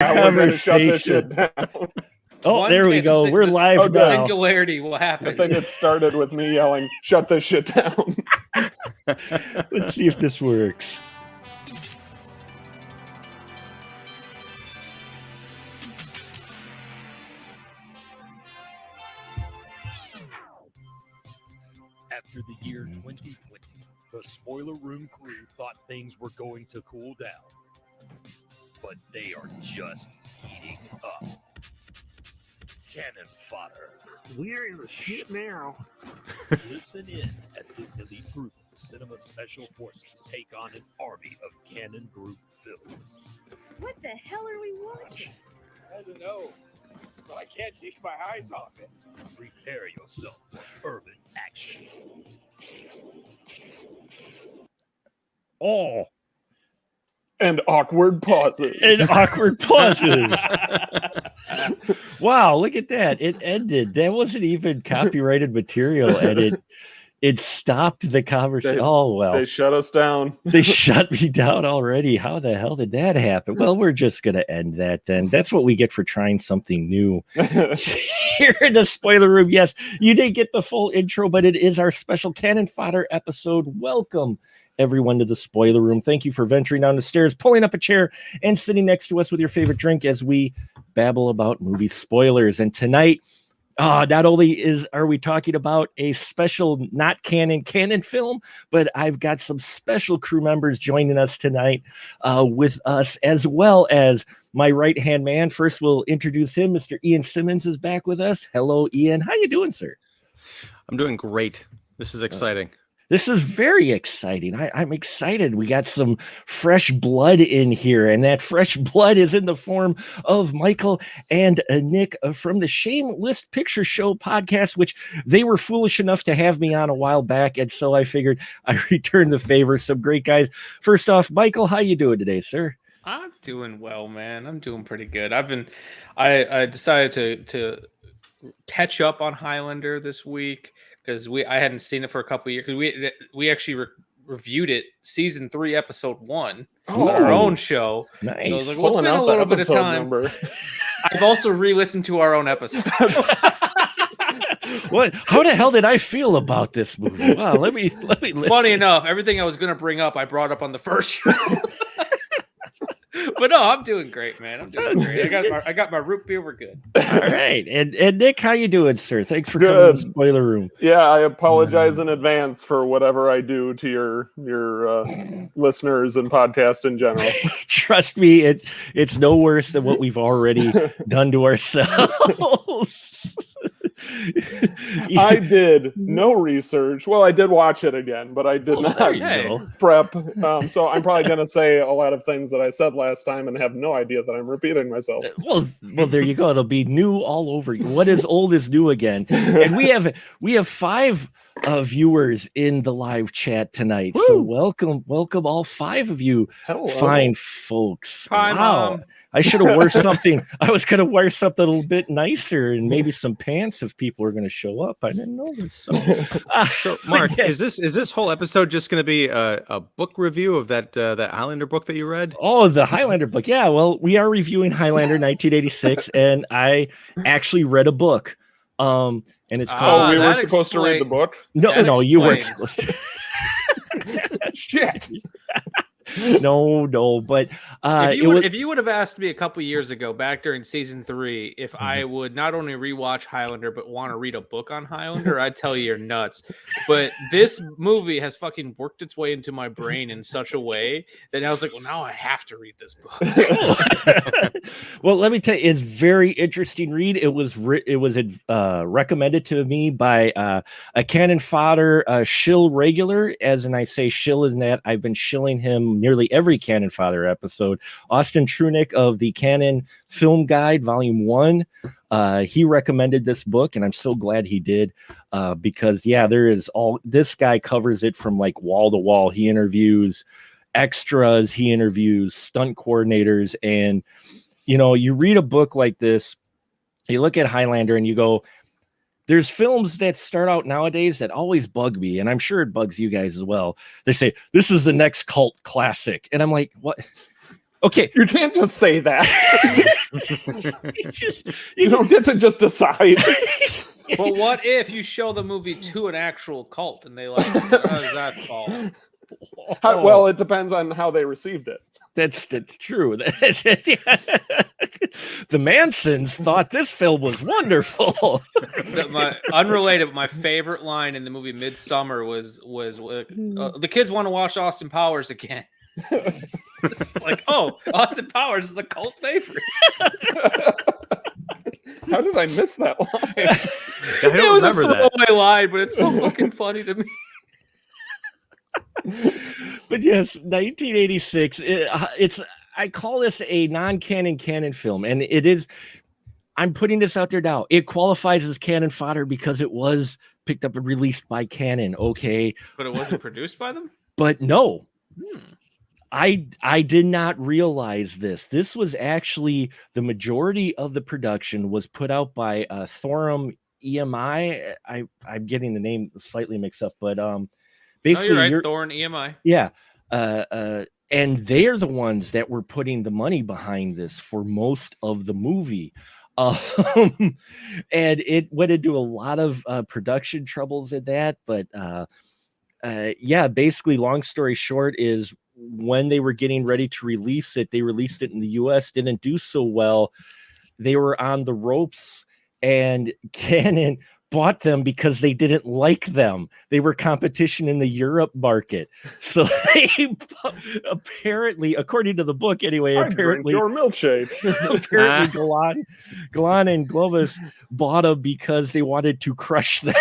We're going to shut this shit down. Oh, there we go. We're live now. Singularity will happen. I think it started with me yelling, "Shut this shit down." Let's see if this works. After the year 2020, the Spoiler Room crew thought things were going to cool down. But they are just heating up. Cannon fodder. We're in the shit now. Listen in as this elite group of cinema special forces take on an army of Cannon Group films. What the hell are we watching? I don't know, but I can't take my eyes off it. Prepare yourself for urban action. Oh. And awkward pauses. Wow, look at that. It ended. That wasn't even copyrighted material, and it stopped the conversation. They shut us down. They shut me down already. How the hell did that happen? Well, we're just going to end that then. That's what we get for trying something new here in the spoiler room. Yes, you didn't get the full intro, but it is our special Cannon Fodder episode. Welcome, everyone, to the spoiler room. Thank you for venturing down the stairs, pulling up a chair, and sitting next to us with your favorite drink as we babble about movie spoilers. And tonight, not only are we talking about a special not canon film, but I've got some special crew members joining us tonight with us, as well as my right-hand man. First, we'll introduce him. Mr. Ian Simmons is back with us. Hello, Ian. How you doing, sir? I'm doing great. This is exciting. This is very exciting. I'm excited. We got some fresh blood in here, and that fresh blood is in the form of Michael and Nick from the Shameless Picture Show podcast, which they were foolish enough to have me on a while back, and so I figured I returned the favor. Some great guys. First off, Michael, how you doing today, sir? I'm doing well, man. I'm doing pretty good. I decided to catch up on Highlander this week because I hadn't seen it for a couple of years. We actually reviewed it season 3, episode 1 on our own show. Nice. So I was like, well, it's been a little bit of time. I've also re-listened to our own episode. What? How the hell did I feel about this movie? Wow, let me listen. Funny enough, everything I was going to bring up, I brought up on the first show. But no, I'm doing great, man. I'm doing great. I got my root beer. We're good. All right. And Nick, how you doing, sir? Thanks for coming to the spoiler room. Yeah, I apologize in advance for whatever I do to your listeners and podcast in general. Trust me, it's no worse than what we've already done to ourselves. I did no research. Well, I did watch it again, but I did not prep. So I'm probably going to say a lot of things that I said last time and have no idea that I'm repeating myself. Well, there you go. It'll be new all over you. What is old is new again. And we have 5 viewers in the live chat tonight. Woo! So welcome all 5 of you. Hello. Fine folks. Hi, wow. Mom. I should have worn something. I was going to wear something a little bit nicer and maybe some pants if people were going to show up. I didn't know this. So Mark, is this whole episode just going to be a book review of that Highlander book that you read? Oh, the Highlander book. Yeah, well, we are reviewing Highlander 1986, and I actually read a book. And it's called. We were supposed to read the book? No, you weren't. Shit. No, but if you would have asked me a couple years ago, back during season 3, if I would not only rewatch Highlander but want to read a book on Highlander, I'd tell you you're nuts. But this movie has fucking worked its way into my brain in such a way that I was like, well, now I have to read this book. Well, let me tell you, it's a very interesting read. It was recommended to me by a Cannon Fodder shill regular, as in I say shill in that I've been shilling him nearly every Cannon Fodder episode. Austin Trunick of the Cannon Film Guide, Volume 1. He recommended this book, and I'm so glad he did, because this guy covers it from like wall to wall. He interviews extras, he interviews stunt coordinators, and you read a book like this, you look at Highlander and you go, there's films that start out nowadays that always bug me, and I'm sure it bugs you guys as well. They say, this is the next cult classic. And I'm like, what? Okay. You can't just say that. You don't get to just decide. Well, what if you show the movie to an actual cult and they like, how does that fall? Well, it depends on how they received it. That's true. The Mansons thought this film was wonderful. Unrelated, my favorite line in the movie Midsummer was the kids want to watch Austin Powers again. It's like, oh, Austin Powers is a cult favorite. How did I miss that line? I don't remember that. It was a throwaway line, but it's so fucking funny to me. But yes, 1986. I call this a non-canon film, and it is. I'm putting this out there now. It qualifies as canon fodder because it was picked up and released by Canon. Okay, but it wasn't produced by them. But no, I did not realize this. This was actually the majority of the production was put out by Thorum EMI. I'm getting the name slightly mixed up, but basically, no, you're right. Thorn EMI. Yeah. And they're the ones that were putting the money behind this for most of the movie. And it went into a lot of production troubles in that. But yeah, basically, long story short is when they were getting ready to release it, they released it in the US, didn't do so well. They were on the ropes, and Canon bought them because they didn't like them. They were competition in the Europe market. So they apparently, according to the book anyway, apparently your milkshake. Apparently Galan and Glovis bought them because they wanted to crush them.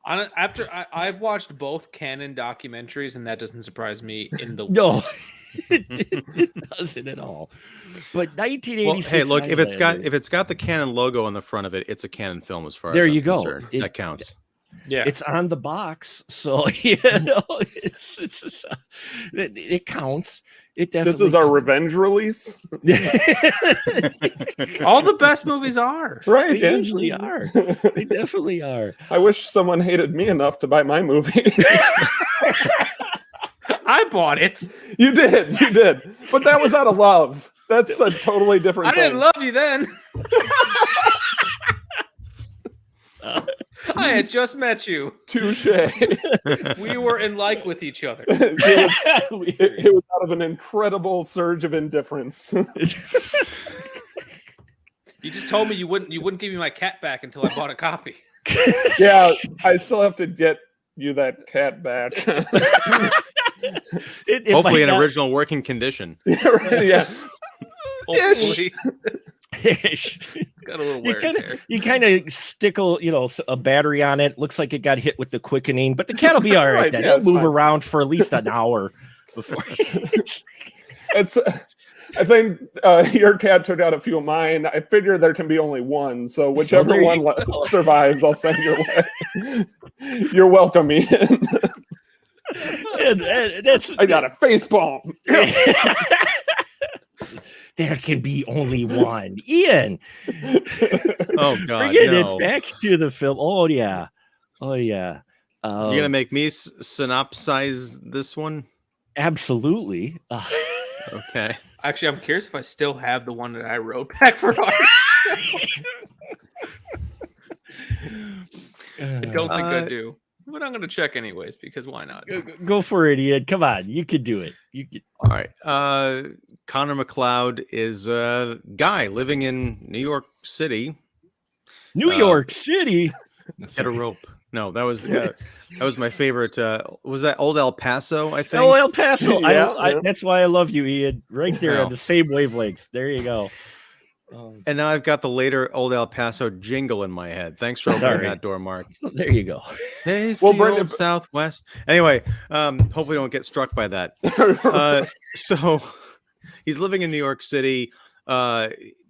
After I've watched both Canon documentaries, and that doesn't surprise me in the no. It doesn't at all. But 1986. Well, hey, look, if it's got the Canon logo on the front of it, it's a Canon film as far as there I'm you go. concerned. That counts. Yeah, it's on the box, so it counts. It definitely. This is our revenge release. All the best movies are right. They usually are. They definitely are. I wish someone hated me enough to buy my movie. I bought it. You did, but that was out of love. That's a totally different thing. I didn't love you then. I had just met you. Touche. We were in like with each other. It was out of an incredible surge of indifference. You just told me you wouldn't give me my cat back until I bought a copy. Yeah, I still have to get you that cat back. Hopefully in original working condition. Yeah. Hopefully. Got a little wear. You kind of stick a battery on it. Looks like it got hit with the quickening, but the cat will be all right. Then it'll move around for at least an hour before. I think your cat took out a few of mine. I figure there can be only one, so whichever one survives, I'll send your way. You're welcome, Ian. I got a face palm. There can be only one. Ian. Oh God! Bringing it back to the film. Oh yeah. You're gonna make me synopsize this one? Absolutely. Okay. Actually, I'm curious if I still have the one that I wrote back for art. I don't think I do. But I'm going to check anyways, because why not? Go for it, Ian. Come on. You can do it. All right. Connor McLeod is a guy living in New York City. New York City? Get a rope. No, that was my favorite. Was that Old El Paso, I think? Oh, El Paso. Yeah. That's why I love you, Ian. Right there No. on the same wavelength. There you go. And now I've got the later Old El Paso jingle in my head. Thanks for opening that door, Mark. There you go. Hey, Brendan, Southwest. Anyway, hopefully don't get struck by that. So he's living in New York City.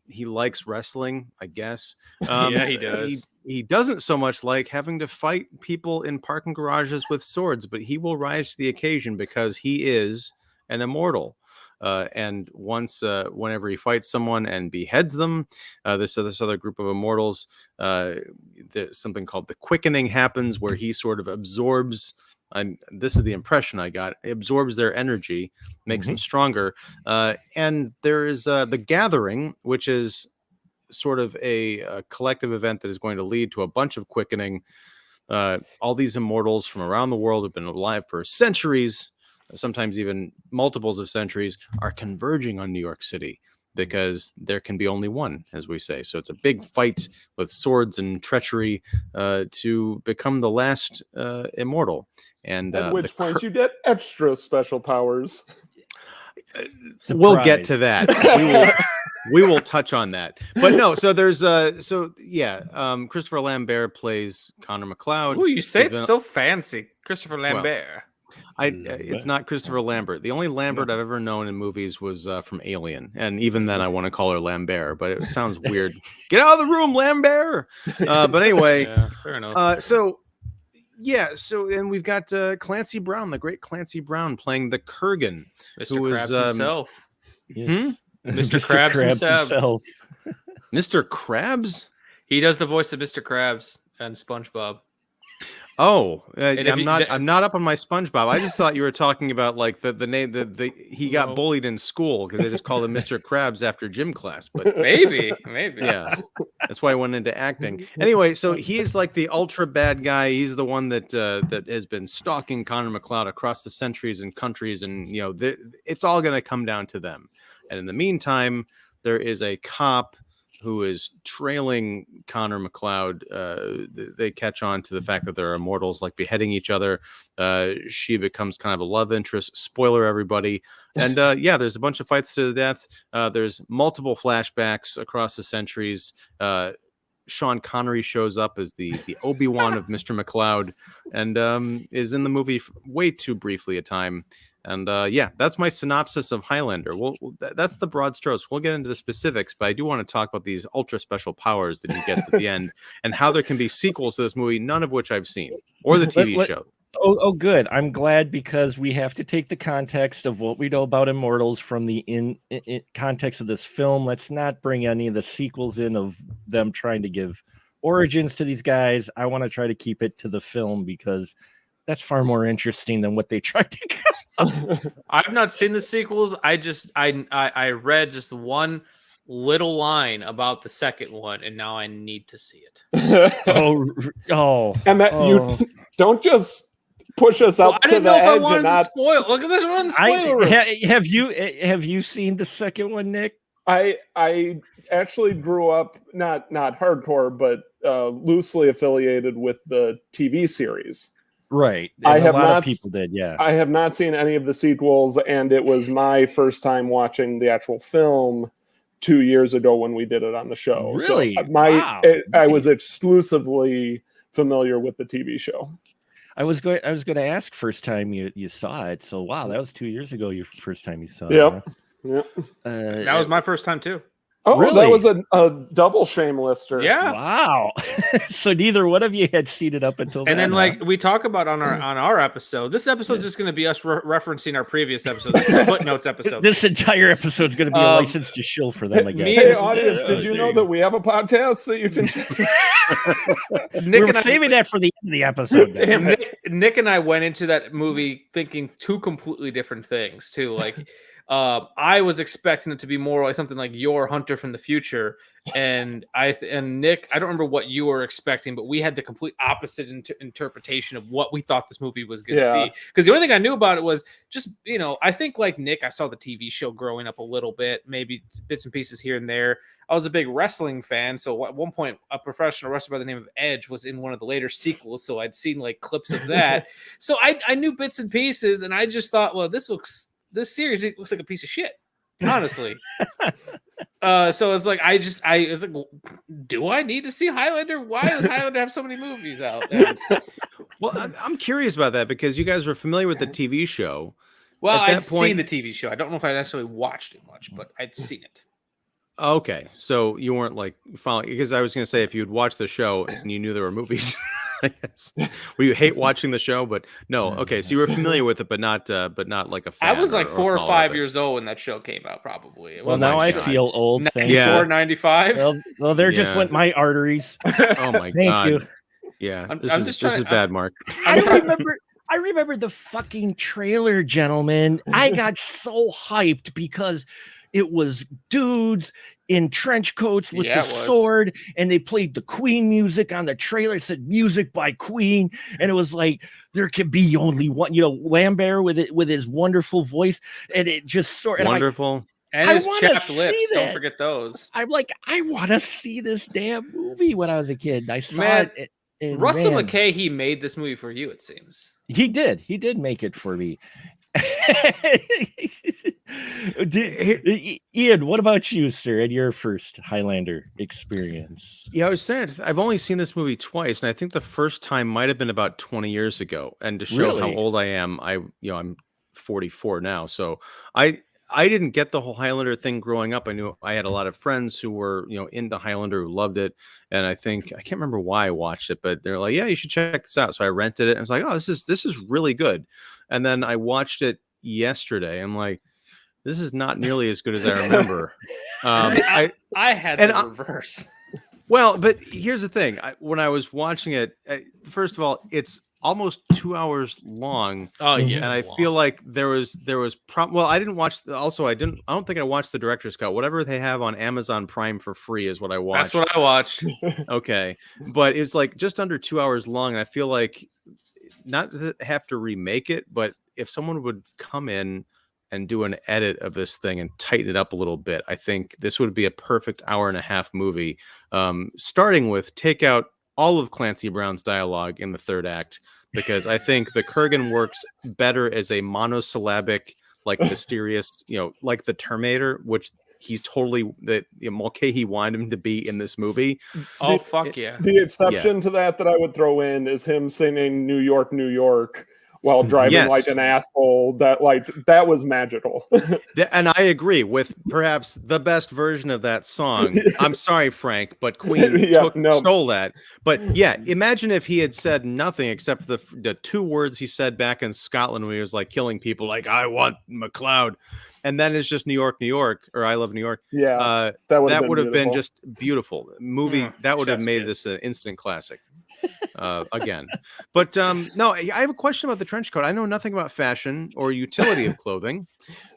He likes wrestling, I guess. Yeah, he does. He doesn't so much like having to fight people in parking garages with swords, but he will rise to the occasion because he is an immortal. And once, whenever he fights someone and beheads them, this other group of immortals, there's something called the quickening happens, where he sort of absorbs This is the impression I got. It absorbs their energy, makes them stronger. And there is the Gathering, which is sort of a collective event that is going to lead to a bunch of quickening. All these immortals from around the world have been alive for centuries, sometimes even multiples of centuries, are converging on New York City because there can be only one, as we say. So it's a big fight with swords and treachery to become the last immortal. And at which point you get extra special powers. We'll get to that. We will touch on that. But no, so there's Christopher Lambert plays Connor McLeod. Oh, you say it's so fancy. Christopher Lambert. It's not Christopher Lambert. The only Lambert I've ever known in movies was from Alien, and even then I want to call her Lambert, but it sounds weird. Get out of the room, Lambert. But anyway, fair enough. So and we've got Clancy Brown, the great Clancy Brown, playing the Kurgan, Mr. who Krabs is himself. Yes. Mr. Krabs himself. Mr. Krabs. He does the voice of Mr. Krabs and SpongeBob. Oh, I'm not up on my SpongeBob. I just thought you were talking about like the name he got bullied in school because they just called him Mr. Krabs after gym class. But maybe. Yeah. That's why I went into acting. Anyway, so he's like the ultra bad guy. He's the one that has been stalking Connor McLeod across the centuries and countries, and it's all going to come down to them. And in the meantime, there is a cop who is trailing Connor McLeod. They catch on to the fact that they're immortals, like beheading each other. She becomes kind of a love interest. Spoiler, everybody. And there's a bunch of fights to the death. There's multiple flashbacks across the centuries. Sean Connery shows up as the Obi-Wan of Mr. McLeod, and is in the movie way too briefly a time. And that's my synopsis of Highlander. That's the broad strokes. We'll get into the specifics, but I do want to talk about these ultra special powers that he gets at the end, and how there can be sequels to this movie, none of which I've seen, or the TV show. Oh, good. I'm glad, because we have to take the context of what we know about Immortals from the in context of this film. Let's not bring any of the sequels in of them trying to give origins to these guys. I want to try to keep it to the film, because that's far more interesting than what they tried to come up. I've not seen the sequels. I read just one little line about the second one, and now I need to see it. And that you don't just push us up to the edge and not spoil. Look at this one. Spoiler. Have you seen the second one, Nick? I actually grew up not hardcore, but loosely affiliated with the TV series. Right. I have a lot not, of people did, yeah. I have not seen any of the sequels, and it was my first time watching the actual film 2 years ago when we did it on the show. Really? So I was exclusively familiar with the TV show. I was going to ask first time you saw it. So wow, that was 2 years ago. Your first time you saw it. Yep. That was my first time too. Oh, really? That was a double shame lister. Yeah. Wow. So neither one of you had seen it up until then. And then, like we talk about on our episode, this episode is just going to be us referencing our previous episode. This is the footnotes episode. This entire episode is going to be a license to shill for them, I guess. Hey, audience, did you know that we have a podcast that you can? We're saving that for the end of the episode. Damn, Nick and I went into that movie thinking two completely different things too. Like, I was expecting it to be more like something like Your Hunter from the Future, and Nick, I don't remember what you were expecting, but we had the complete opposite interpretation of what we thought this movie was going to be. Because the only thing I knew about it was just, I think like Nick, I saw the TV show growing up a little bit, maybe bits and pieces here and there. I was a big wrestling fan, so at one point, a professional wrestler by the name of Edge was in one of the later sequels, so I'd seen like clips of that. So I knew bits and pieces, and I just thought, well, this series, it looks like a piece of shit, honestly. So it's like, I was like, do I need to see Highlander? Why does Highlander have so many movies out? Well, I'm curious about that, because you guys were familiar with the TV show. Well, I'd seen the TV show. I don't know if I'd actually watched it much, but I'd seen it. Okay, so you weren't like following, because I was going to say if you'd watched the show and you knew there were movies, I guess. Well, you hate watching the show, but no. Okay, so you were familiar with it, but not like a fan. I was like 4 or 5 years old when that show came out, probably. Well, now I feel old. 94, 95. Well, there just went my arteries. Oh my God. Thank you. Yeah, this is bad, Mark. I I remember the fucking trailer, gentlemen. I got so hyped because it was dudes in trench coats with the sword, and they played the Queen music on the trailer. It said "Music by Queen," and it was like there could be only one. Lambert with his wonderful voice, and it just sort of wonderful. And his chapped lips. Don't forget those. I'm like, I want to see this damn movie when I was a kid. I saw it. Russell McKay, he made this movie for you, it seems. He did make it for me. Ian, what about you, sir, and your first Highlander experience? Yeah, I was saying I've only seen this movie twice, and I think the first time might have been about 20 years ago. And to show how old I am, I'm 44 now, so I didn't get the whole Highlander thing growing up. I knew I had a lot of friends who were, into Highlander, who loved it. And I can't remember why I watched it, but they're like, yeah, you should check this out. So I rented it and I was like, oh, this is really good. And then I watched it yesterday. I'm like, this is not nearly as good as I remember. I had the reverse. Well, but here's the thing. When I was watching it, first of all, it's almost 2 hours long. Oh yeah, and I feel like there was well, I didn't watch. Also, I don't think I watched the director's cut. Whatever they have on Amazon Prime for free is what I watched. That's what I watched. Okay, but it's like just under 2 hours long. And I feel like not that I have to remake it, but if someone would come in and do an edit of this thing and tighten it up a little bit, I think this would be a perfect hour-and-a-half movie. Starting with take out all of Clancy Brown's dialogue in the third act, because I think the Kurgan works better as a monosyllabic, like mysterious, like the Terminator, which he's totally Mulcahy wanted him to be in this movie. Oh, fuck yeah. The exception to that I would throw in is him singing New York, New York while driving like an asshole. That was magical. And I agree with perhaps the best version of that song. I'm sorry, Frank, but Queen stole that. But yeah, imagine if he had said nothing except the two words he said back in Scotland when he was like killing people, like "I want McLeod," and then it's just New York, New York, or "I love New York." Yeah, that would have been just beautiful movie. That would have made this an instant classic. Again, but no, I have a question about the trench coat. I know nothing about fashion or utility of clothing.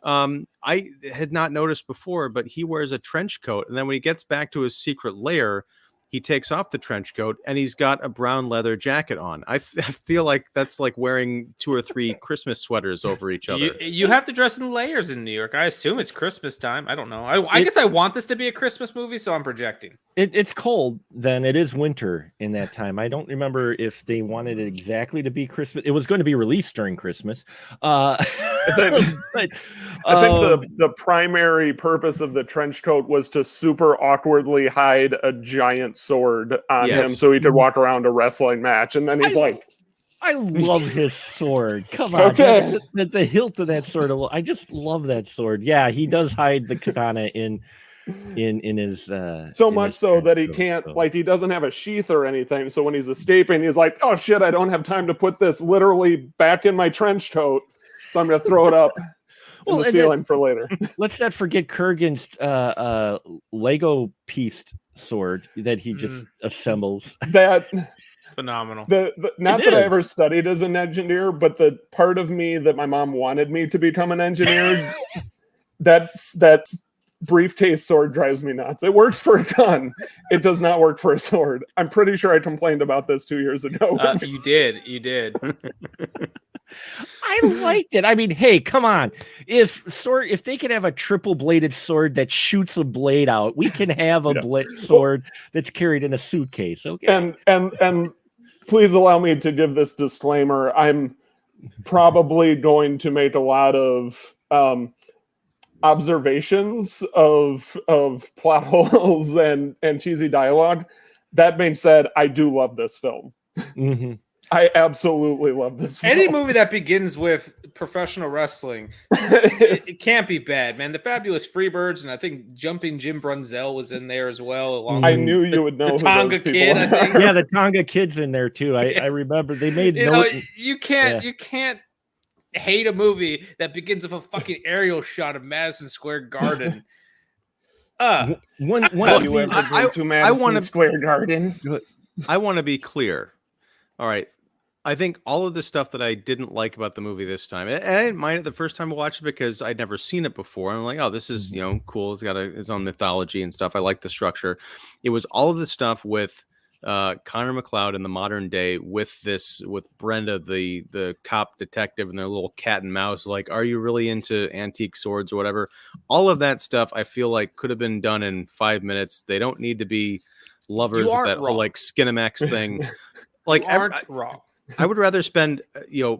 I had not noticed before, but he wears a trench coat, and then when he gets back to his secret lair, he takes off the trench coat and he's got a brown leather jacket on. I feel like that's like wearing 2 or 3 Christmas sweaters over each other. You have to dress in layers in New York. I assume it's Christmas time. I don't know. I guess I want this to be a Christmas movie, so I'm projecting. It's cold, then it is winter in that time. I don't remember if they wanted it exactly to be Christmas. It was going to be released during Christmas. I think the primary purpose of the trench coat was to super awkwardly hide a giant sword on him so he could walk around a wrestling match. And then he's I love his sword. Come on. Okay. The hilt of that sword. I just love that sword. Yeah, he does hide the katana in his so much so that he can't he doesn't have a sheath or anything. So when he's escaping, he's like, oh shit, I don't have time to put this literally back in my trench coat. So I'm gonna throw it up in the ceiling for later. Let's not forget Kurgan's Lego pieced sword that he just assembles. That phenomenal. Not that I ever studied as an engineer, but the part of me that my mom wanted me to become an engineer, that's briefcase sword drives me nuts. It works for a gun. It does not work for a sword. I'm pretty sure I complained about this 2 years ago. You did. I liked it. I mean, hey, come on. If they can have a triple bladed sword that shoots a blade out, we can have a sword that's carried in a suitcase. Okay. And please allow me to give this disclaimer. I'm probably going to make a lot of observations of plot holes and cheesy dialogue. That being said, I do love this film. Mm-hmm. I absolutely love this film. Any movie that begins with professional wrestling, it can't be bad, man. The Fabulous Freebirds, and I think Jumping Jim Brunzell was in there as well. I knew you would know the Tonga Kid. I think. Yeah, the Tonga Kid's in there too. I remember they made. You can't hate a movie that begins with a fucking aerial shot of Madison Square Garden. Have you ever been to Madison Square Garden? I want to be clear. All right. I think all of the stuff that I didn't like about the movie this time, and I didn't mind it the first time I watched it because I'd never seen it before. I'm like, oh, this is, cool. It's got its own mythology and stuff. I like the structure. It was all of the stuff with Connor McLeod in the modern day with Brenda, the cop detective, and their little cat and mouse. Like, are you really into antique swords or whatever? All of that stuff I feel like could have been done in 5 minutes. They don't need to be lovers with that whole like Skinamax thing. Like, you aren't wrong. I would rather spend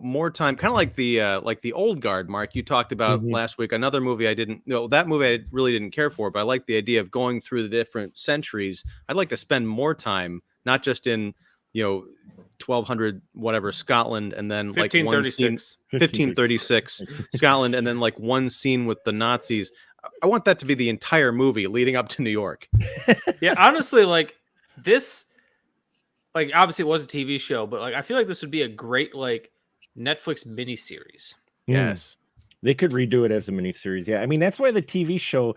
more time, kind of like the Old Guard, Mark, you talked about last week. Another movie that movie I really didn't care for, but I like the idea of going through the different centuries. I'd like to spend more time, not just in 1200 whatever Scotland, and then like one scene, 1536 Scotland, and then like one scene with the Nazis. I want that to be the entire movie leading up to New York. Yeah, honestly, like this. Like, obviously it was a TV show, but like I feel like this would be a great like Netflix miniseries. Yes. They could redo it as a miniseries. Yeah. I mean, that's why the TV show,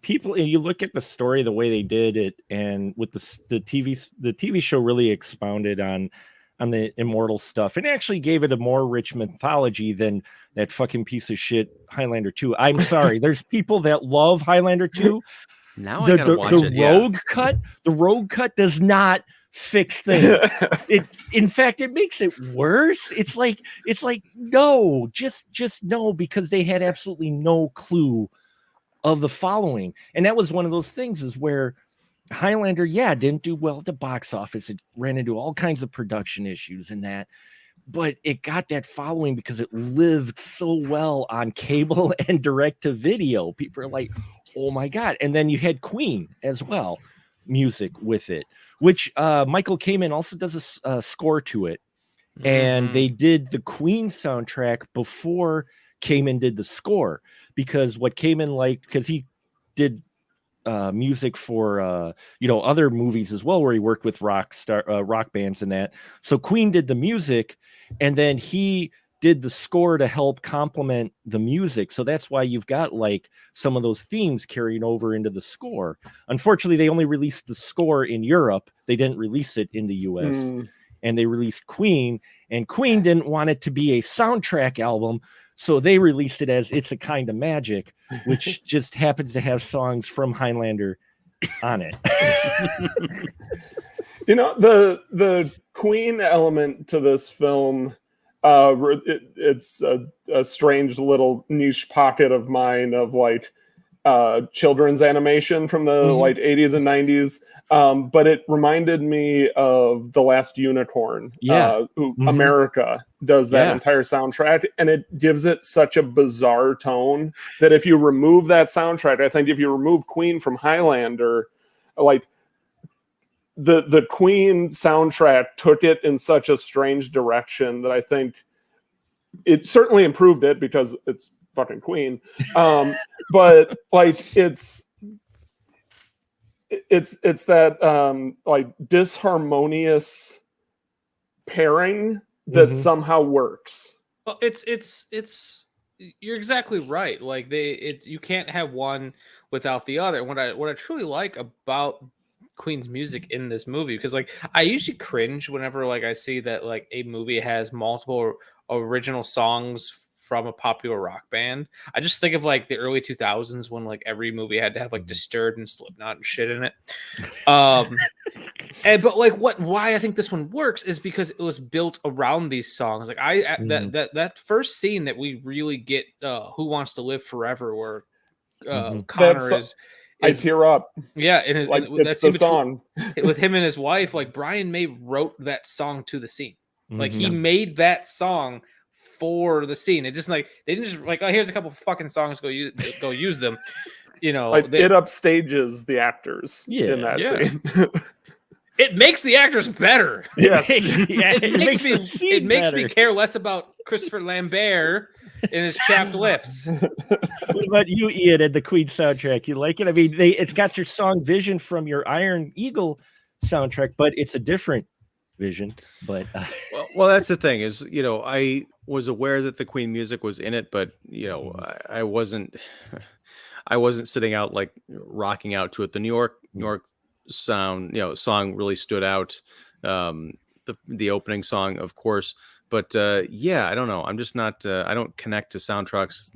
people, you look at the story, the way they did it, and with the TV show really expounded on the immortal stuff and actually gave it a more rich mythology than that fucking piece of shit Highlander 2. I'm sorry. There's people that love Highlander 2. Now I gotta watch it. The rogue cut does not fix things. In fact, it makes it worse. It's like no, just no, because they had absolutely no clue of the following. And that was one of those things is where Highlander, didn't do well at the box office. It ran into all kinds of production issues and that, but it got that following because it lived so well on cable and direct to video. People are like, oh my God. And then you had Queen as well, music with it, which Michael Kamen also does a score to it. And they did the Queen soundtrack before Kamen did the score, because what Kamen liked, because he did music for other movies as well, where he worked with rock bands and that. So Queen did the music, and then he did the score to help complement the music. So that's why you've got like some of those themes carrying over into the score. Unfortunately, they only released the score in Europe. They didn't release it in the US. And they released Queen, and Queen didn't want it to be a soundtrack album. So they released it as It's a Kind of Magic, which just happens to have songs from Highlander on it. The Queen element to this film, it's a strange little niche pocket of mine of like children's animation from the like 80s and 90s. But it reminded me of The Last Unicorn. America does that entire soundtrack, and it gives it such a bizarre tone that if you remove that soundtrack, I think if you remove Queen from Highlander, like the Queen soundtrack took it in such a strange direction that I think it certainly improved it because it's fucking Queen. But like it's that like disharmonious pairing that somehow works. Well, it's you're exactly right. Like you can't have one without the other. What I truly like about Queen's music in this movie, because like I usually cringe whenever like I see that like a movie has multiple original songs from a popular rock band. I just think of like the early 2000s when like every movie had to have like Disturbed and Slipknot and shit in it. But like why I think this one works is because it was built around these songs. Like that first scene that we really get Who Wants to Live Forever, where Connor is I tear up. Yeah, and it's the song with him and his wife. Like Brian May wrote that song to the scene. Like he made that song for the scene. It just like they didn't just like, oh, here's a couple fucking songs, go use them. Like it upstages the actors in that scene. It makks the actors better. Yes. It makes me care less about Christopher Lambert and his chapped lips. What about you, Ian, and the Queen soundtrack? You like it? I mean, it's got your song Vision from your Iron Eagle soundtrack, but it's a different vision. But well, that's the thing is, I was aware that the Queen music was in it, but I wasn't sitting out like rocking out to it. The New York sound, song really stood out. the opening song, of course. But yeah, I don't know. I'm just not. I don't connect to soundtracks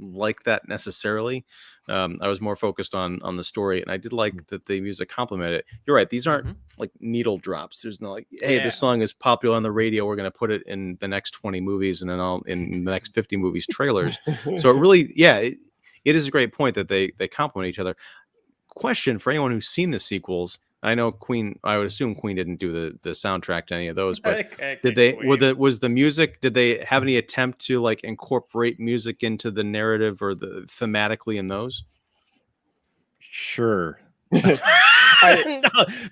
like that necessarily. I was more focused on the story, and I did like that the music complemented it. You're right; these aren't like needle drops. There's no like, hey, Yeah. this song is popular on the radio. We're going to put it in the next 20 movies, and then in the next 50 movies trailers. So it really, yeah, it is a great point that they complement each other. Question for anyone who's seen the sequels. I know Queen. I would assume Queen didn't do the soundtrack to any of those, but did they? Was the music? Did they have any attempt to like incorporate music into the narrative or the thematically in those? Sure. No,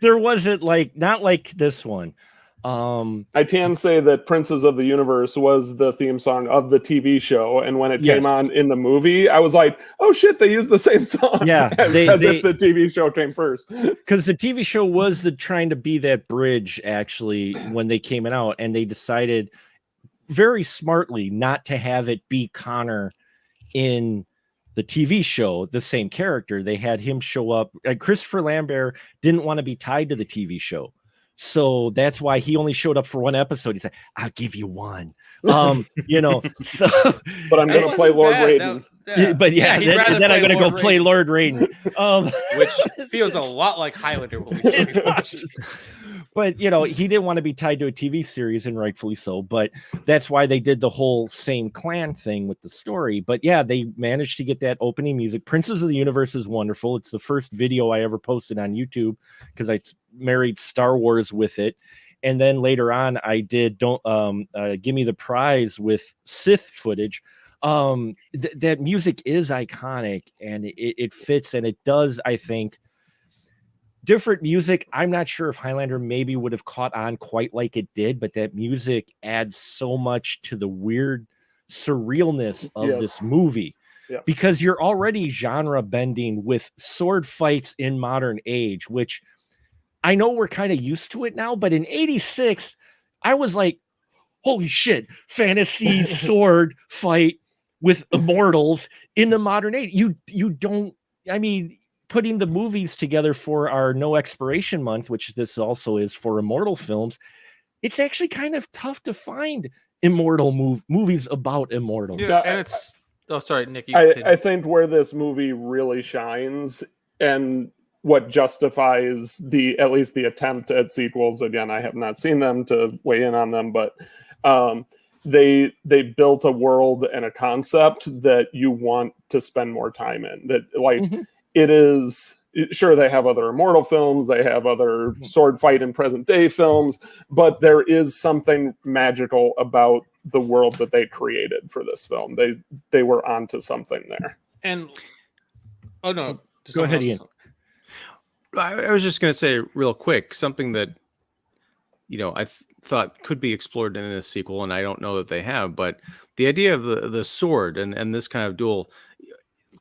there wasn't not like this one. I can say that Princes of the Universe was the theme song of the TV show, and when it Yes. came on in the movie, I was like, "Oh shit, they used the same song!" Yeah, as if the TV show came first. Because the TV show was trying to be that bridge actually when they came out, and they decided very smartly not to have it be Connor in the TV show, the same character. They had him show up. Christopher Lambert didn't want to be tied to the TV show. So that's why he only showed up for one episode. He said, "I'll give you one." You know, so but I'm going to play Lord Raiden. But yeah, then I'm going to go play Lord Raiden, which feels a lot like Highlander. But you know, he didn't want to be tied to a TV series, and rightfully so. But that's why they did the whole same clan thing with the story. But yeah, they managed to get that opening music. Princes of the Universe is wonderful. It's the first video I ever posted on YouTube because I married Star Wars with it. And then later on, I did Give Me the Prize with Sith footage. That music is iconic, and it fits, and it does, I think. Different music. I'm not sure if Highlander maybe would have caught on quite like it did, but that music adds so much to the weird surrealness of this movie. Yeah. Because you're already genre bending with sword fights in modern age, which I know we're kind of used to it now, but in 86, I was like, holy shit, fantasy sword fight with immortals in the modern age. You don't, I mean, putting the movies together for our No Expiration Month, which this also is for immortal films, it's actually kind of tough to find immortal movies about immortals. Yeah, and it's sorry, Nick. I think where this movie really shines and what justifies at least the attempt at sequels. Again, I have not seen them to weigh in on them, but they built a world and a concept that you want to spend more time in. That it is, sure, they have other immortal films, they have other sword fight in present day films, but there is something magical about the world that they created for this film. They were onto something there. And oh no, go ahead, Ian. I was just going to say real quick something that I thought could be explored in a sequel, and I don't know that they have, but the idea of the sword and this kind of duel.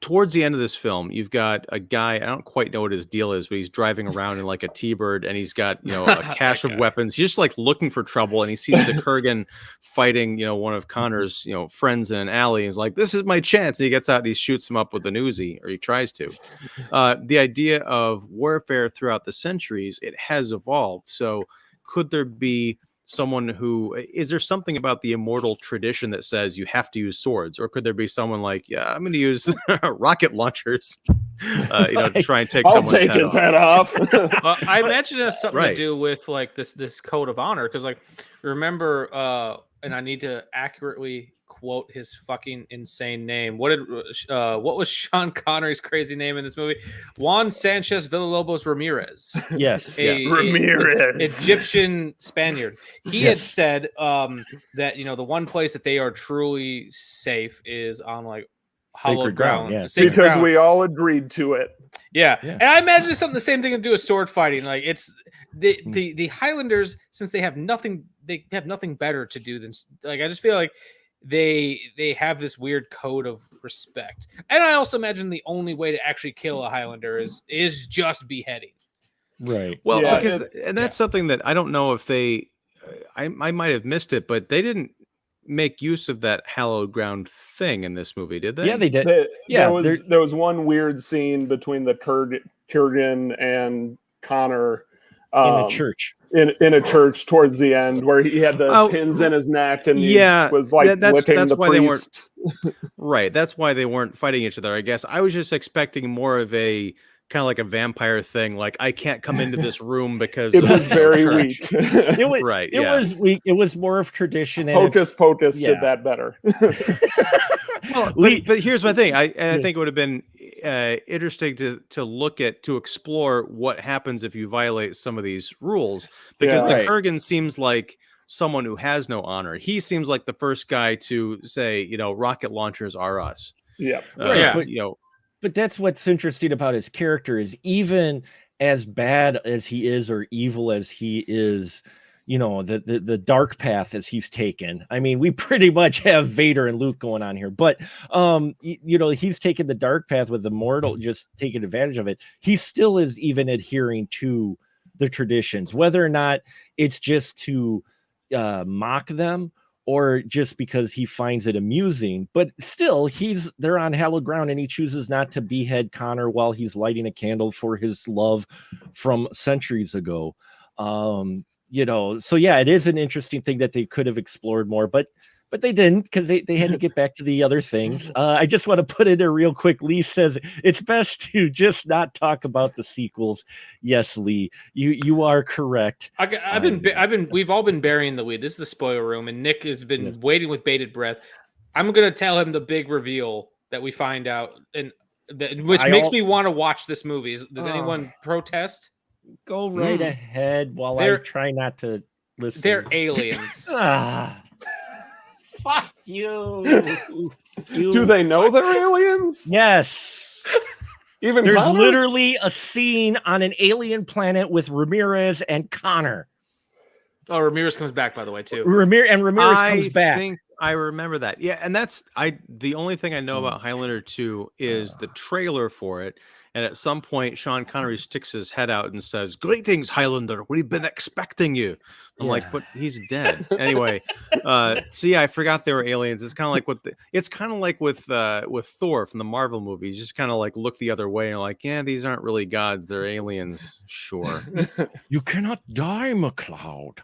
Towards the end of this film, you've got a guy, I don't quite know what his deal is, but he's driving around in like a T-Bird, and he's got, a cache of weapons. He's just like looking for trouble, and he sees the Kurgan fighting, one of Connor's, friends in an alley. And he's like, this is my chance. And he gets out and he shoots him up with an Uzi, or he tries to. The idea of warfare throughout the centuries, it has evolved. So could there be someone is there something about the immortal tradition that says you have to use swords, or could there be someone like, yeah, I'm going to use rocket launchers, to try and take someone's head off. I imagine it has something to do with like this code of honor, because like remember, and I need to accurately quote his fucking insane name. What was Sean Connery's crazy name in this movie? Juan Sanchez Villalobos Ramirez. Yes, Ramirez, Egyptian Spaniard. He had said that the one place that they are truly safe is on like hallowed ground. Yeah. Because we all agreed to it. Yeah. And I imagine it's something the same thing to do with sword fighting. Like it's the Highlanders, since they have nothing better to do than like, I just feel like they have this weird code of respect. And I also imagine the only way to actually kill a Highlander is just beheading. Right. Well, that's something that I don't know if they I might have missed it, but they didn't make use of that hallowed ground thing in this movie, did they? Yeah, they did. There was one weird scene between the Kurgan and Connor In a church. In a church towards the end, where he had the pins in his neck and he was like licking the priest. Right. That's why they weren't fighting each other, I guess. I was just expecting more of a kind of like a vampire thing. Like, I can't come into this room because it was very weak. It was, right. It was weak. It was more of tradition. And Hocus Pocus did that better. Well, but here's my thing. I think it would have been interesting to look at, to explore what happens if you violate some of these rules, because the Kurgan seems like someone who has no honor. He seems like the first guy to say, rocket launchers are us. Yeah. But that's what's interesting about his character is, even as bad as he is or evil as he is, the dark path as he's taken. I mean, we pretty much have Vader and Luke going on here, but he's taken the dark path with the mortal, just taking advantage of it. He still is even adhering to the traditions, whether or not it's just to mock them or just because he finds it amusing. But still, they're on hallowed ground, and he chooses not to behead Connor while he's lighting a candle for his love from centuries ago. So yeah, it is an interesting thing that they could have explored more, but they didn't, because they had to get back to the other things. I just want to put it in real quick. Lee says it's best to just not talk about the sequels. Yes, Lee, you are correct. We've all been burying the lead. This is the spoiler room, and Nick has been waiting with bated breath. I'm gonna tell him the big reveal that we find out, which makes me want to watch this movie. Does anyone protest? Go right ahead while I try not to listen. They're aliens. Fuck you. Do they know they're aliens? Yes. Even there's Connor? Literally a scene on an alien planet with Ramirez and Connor. Oh, Ramirez comes back, by the way, too. Ramirez comes back. I think I remember that. Yeah, and that's the only thing I know about Highlander 2 is the trailer for it. And at some point, Sean Connery sticks his head out and says, "Greetings, Highlander. We've been expecting you." I'm like, but he's dead. Anyway, so yeah, I forgot they were aliens. It's kind of like with Thor from the Marvel movies. Just kind of like look the other way and like, yeah, these aren't really gods. They're aliens. Sure. You cannot die, McLeod.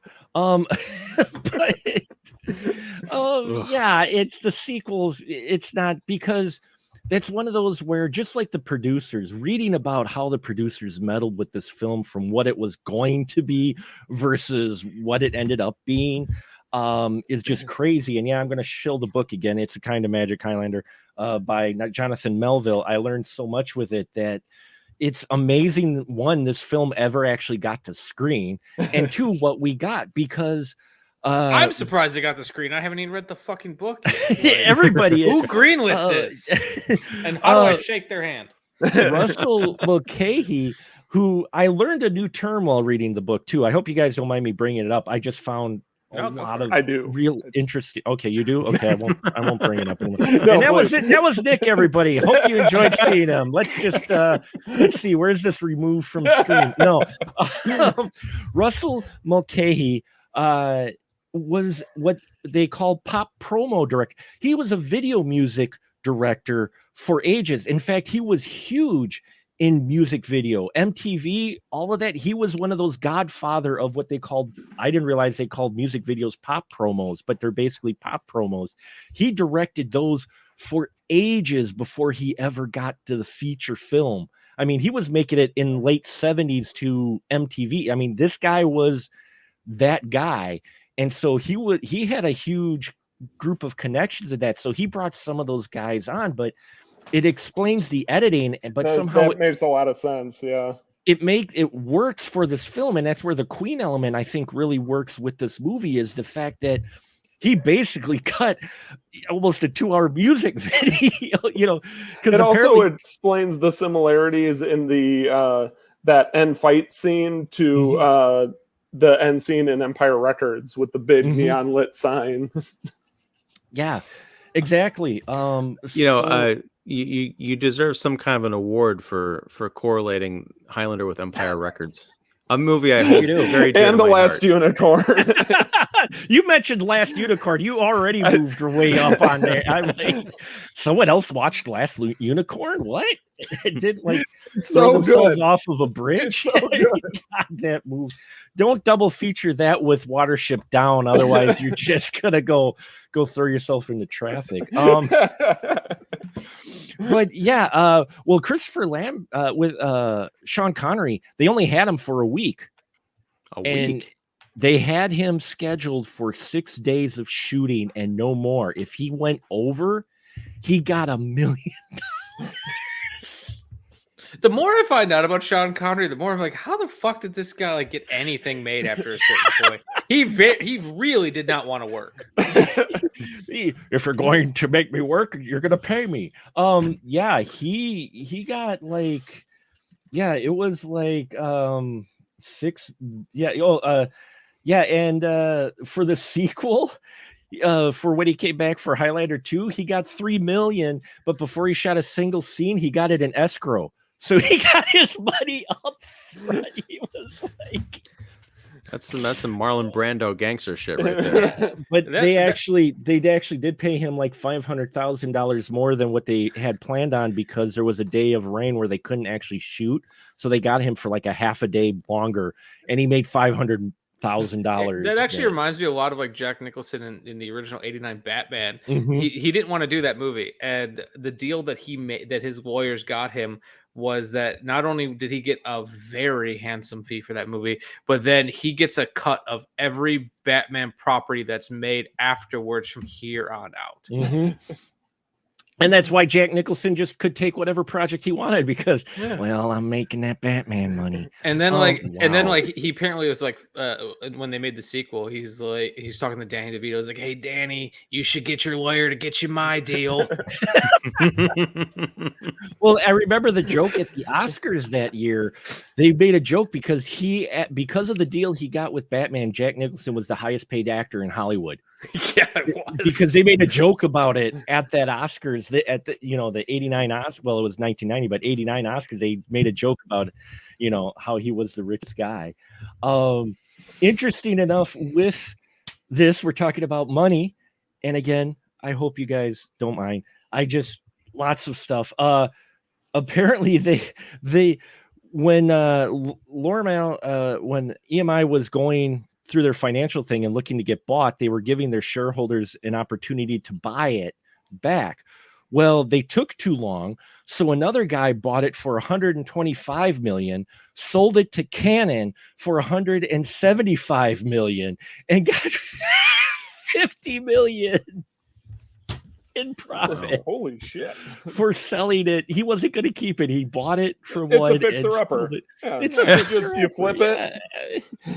Yeah, it's the sequels. It's not, because that's one of those where, just like the producers, reading about how the producers meddled with this film from what it was going to be versus what it ended up being, is just crazy. And yeah, I'm going to shill the book again. It's A Kind of Magic, Highlander, by Jonathan Melville. I learned so much with it that it's amazing, one, this film ever actually got to screen, and two, what we got, because I'm surprised they got the screen. I haven't even read the fucking book yet. Everybody, who greenlit this? And how do I shake their hand? Russell Mulcahy, who I learned a new term while reading the book too. I hope you guys don't mind me bringing it up. I just found a lot of real interesting. Okay, you do. Okay, I won't bring it up anymore. And that was it. That was Nick. Everybody, hope you enjoyed seeing him. Let's just let's see. Where's this removed from screen? No, Russell Mulcahy was what they call pop promo director. He was a video music director for ages. In fact, he was huge in music video, MTV, all of that. He was one of those godfather of what they called, I didn't realize they called music videos pop promos, but they're basically pop promos. He directed those for ages before he ever got to the feature film. I mean, he was making it in late 70s to MTV. I mean, this guy was that guy. And so he had a huge group of connections to that. So he brought some of those guys on, but it explains the editing, but somehow it makes a lot of sense. Yeah. It works for this film. And that's where the Queen element, I think, really works with this movie, is the fact that he basically cut almost a 2-hour music video, because it also explains the similarities in the that end fight scene to the end scene in Empire Records with the big neon lit sign. Yeah, exactly. You deserve some kind of an award for correlating Highlander with Empire Records. A movie I hold You do. very dear And to The my Last heart. Unicorn. You mentioned Last Unicorn. You already moved your way up on there. I'm like, someone else watched Last Unicorn? What? It didn't like It's throw so themselves good. off of a It's bridge. so good. God, that move. Don't double feature that with Watership Down. Otherwise, you're just gonna go throw yourself into traffic. But yeah, well, Christopher Lamb with Sean Connery, they only had him for a week. A And week. they had him scheduled for 6 days of shooting and no more. If he went over, he got $1 million. The more I find out about Sean Connery, the more I'm like, how the fuck did this guy like get anything made after a certain point? He really did not want to work. If you're going to make me work, you're gonna pay me. Yeah, he got like, yeah, it was like 6, yeah, yeah, and for the sequel, for when he came back for Highlander 2, he got $3 million, but before he shot a single scene, he got it in escrow. So he got his money up front. He was like, That's some Marlon Brando gangster shit right there. but they actually did pay him like $500,000 more than what they had planned on, because there was a day of rain where they couldn't actually shoot. So they got him for like a half a day longer, and he made $500,000. That actually reminds me a lot of like Jack Nicholson in the original '89 Batman. Mhm. He didn't want to do that movie, and the deal that he made, that his lawyers got him, was that not only did he get a very handsome fee for that movie, but then he gets a cut of every Batman property that's made afterwards from here on out. Mhm. And that's why Jack Nicholson just could take whatever project he wanted, because, well, I'm making that Batman money. And then Wow. he apparently was like, when they made the sequel, he's talking to Danny DeVito. He's like, "Hey Danny, you should get your lawyer to get you my deal." Well, I remember the joke at the Oscars that year. They made a joke because because of the deal he got with Batman, Jack Nicholson was the highest paid actor in Hollywood. Yeah, it was. Because they made a joke about it at that Oscars, at the the 89 Oscars. Well, it was 1990, but 89 Oscars, they made a joke about how he was the richest guy. Interesting enough, with this, we're talking about money, and again, I hope you guys don't mind. Lots of stuff. Apparently they when Lorma when EMI was going through their financial thing and looking to get bought, they were giving their shareholders an opportunity to buy it back. Well, they took too long, so another guy bought it for $125 million, sold it to Canon for $175 million, and got $50 million in profit. Holy shit. For selling it. He wasn't going to keep it. He bought it for It's one. a fixer-upper. Yeah. It's a fixer-upper. You flip it.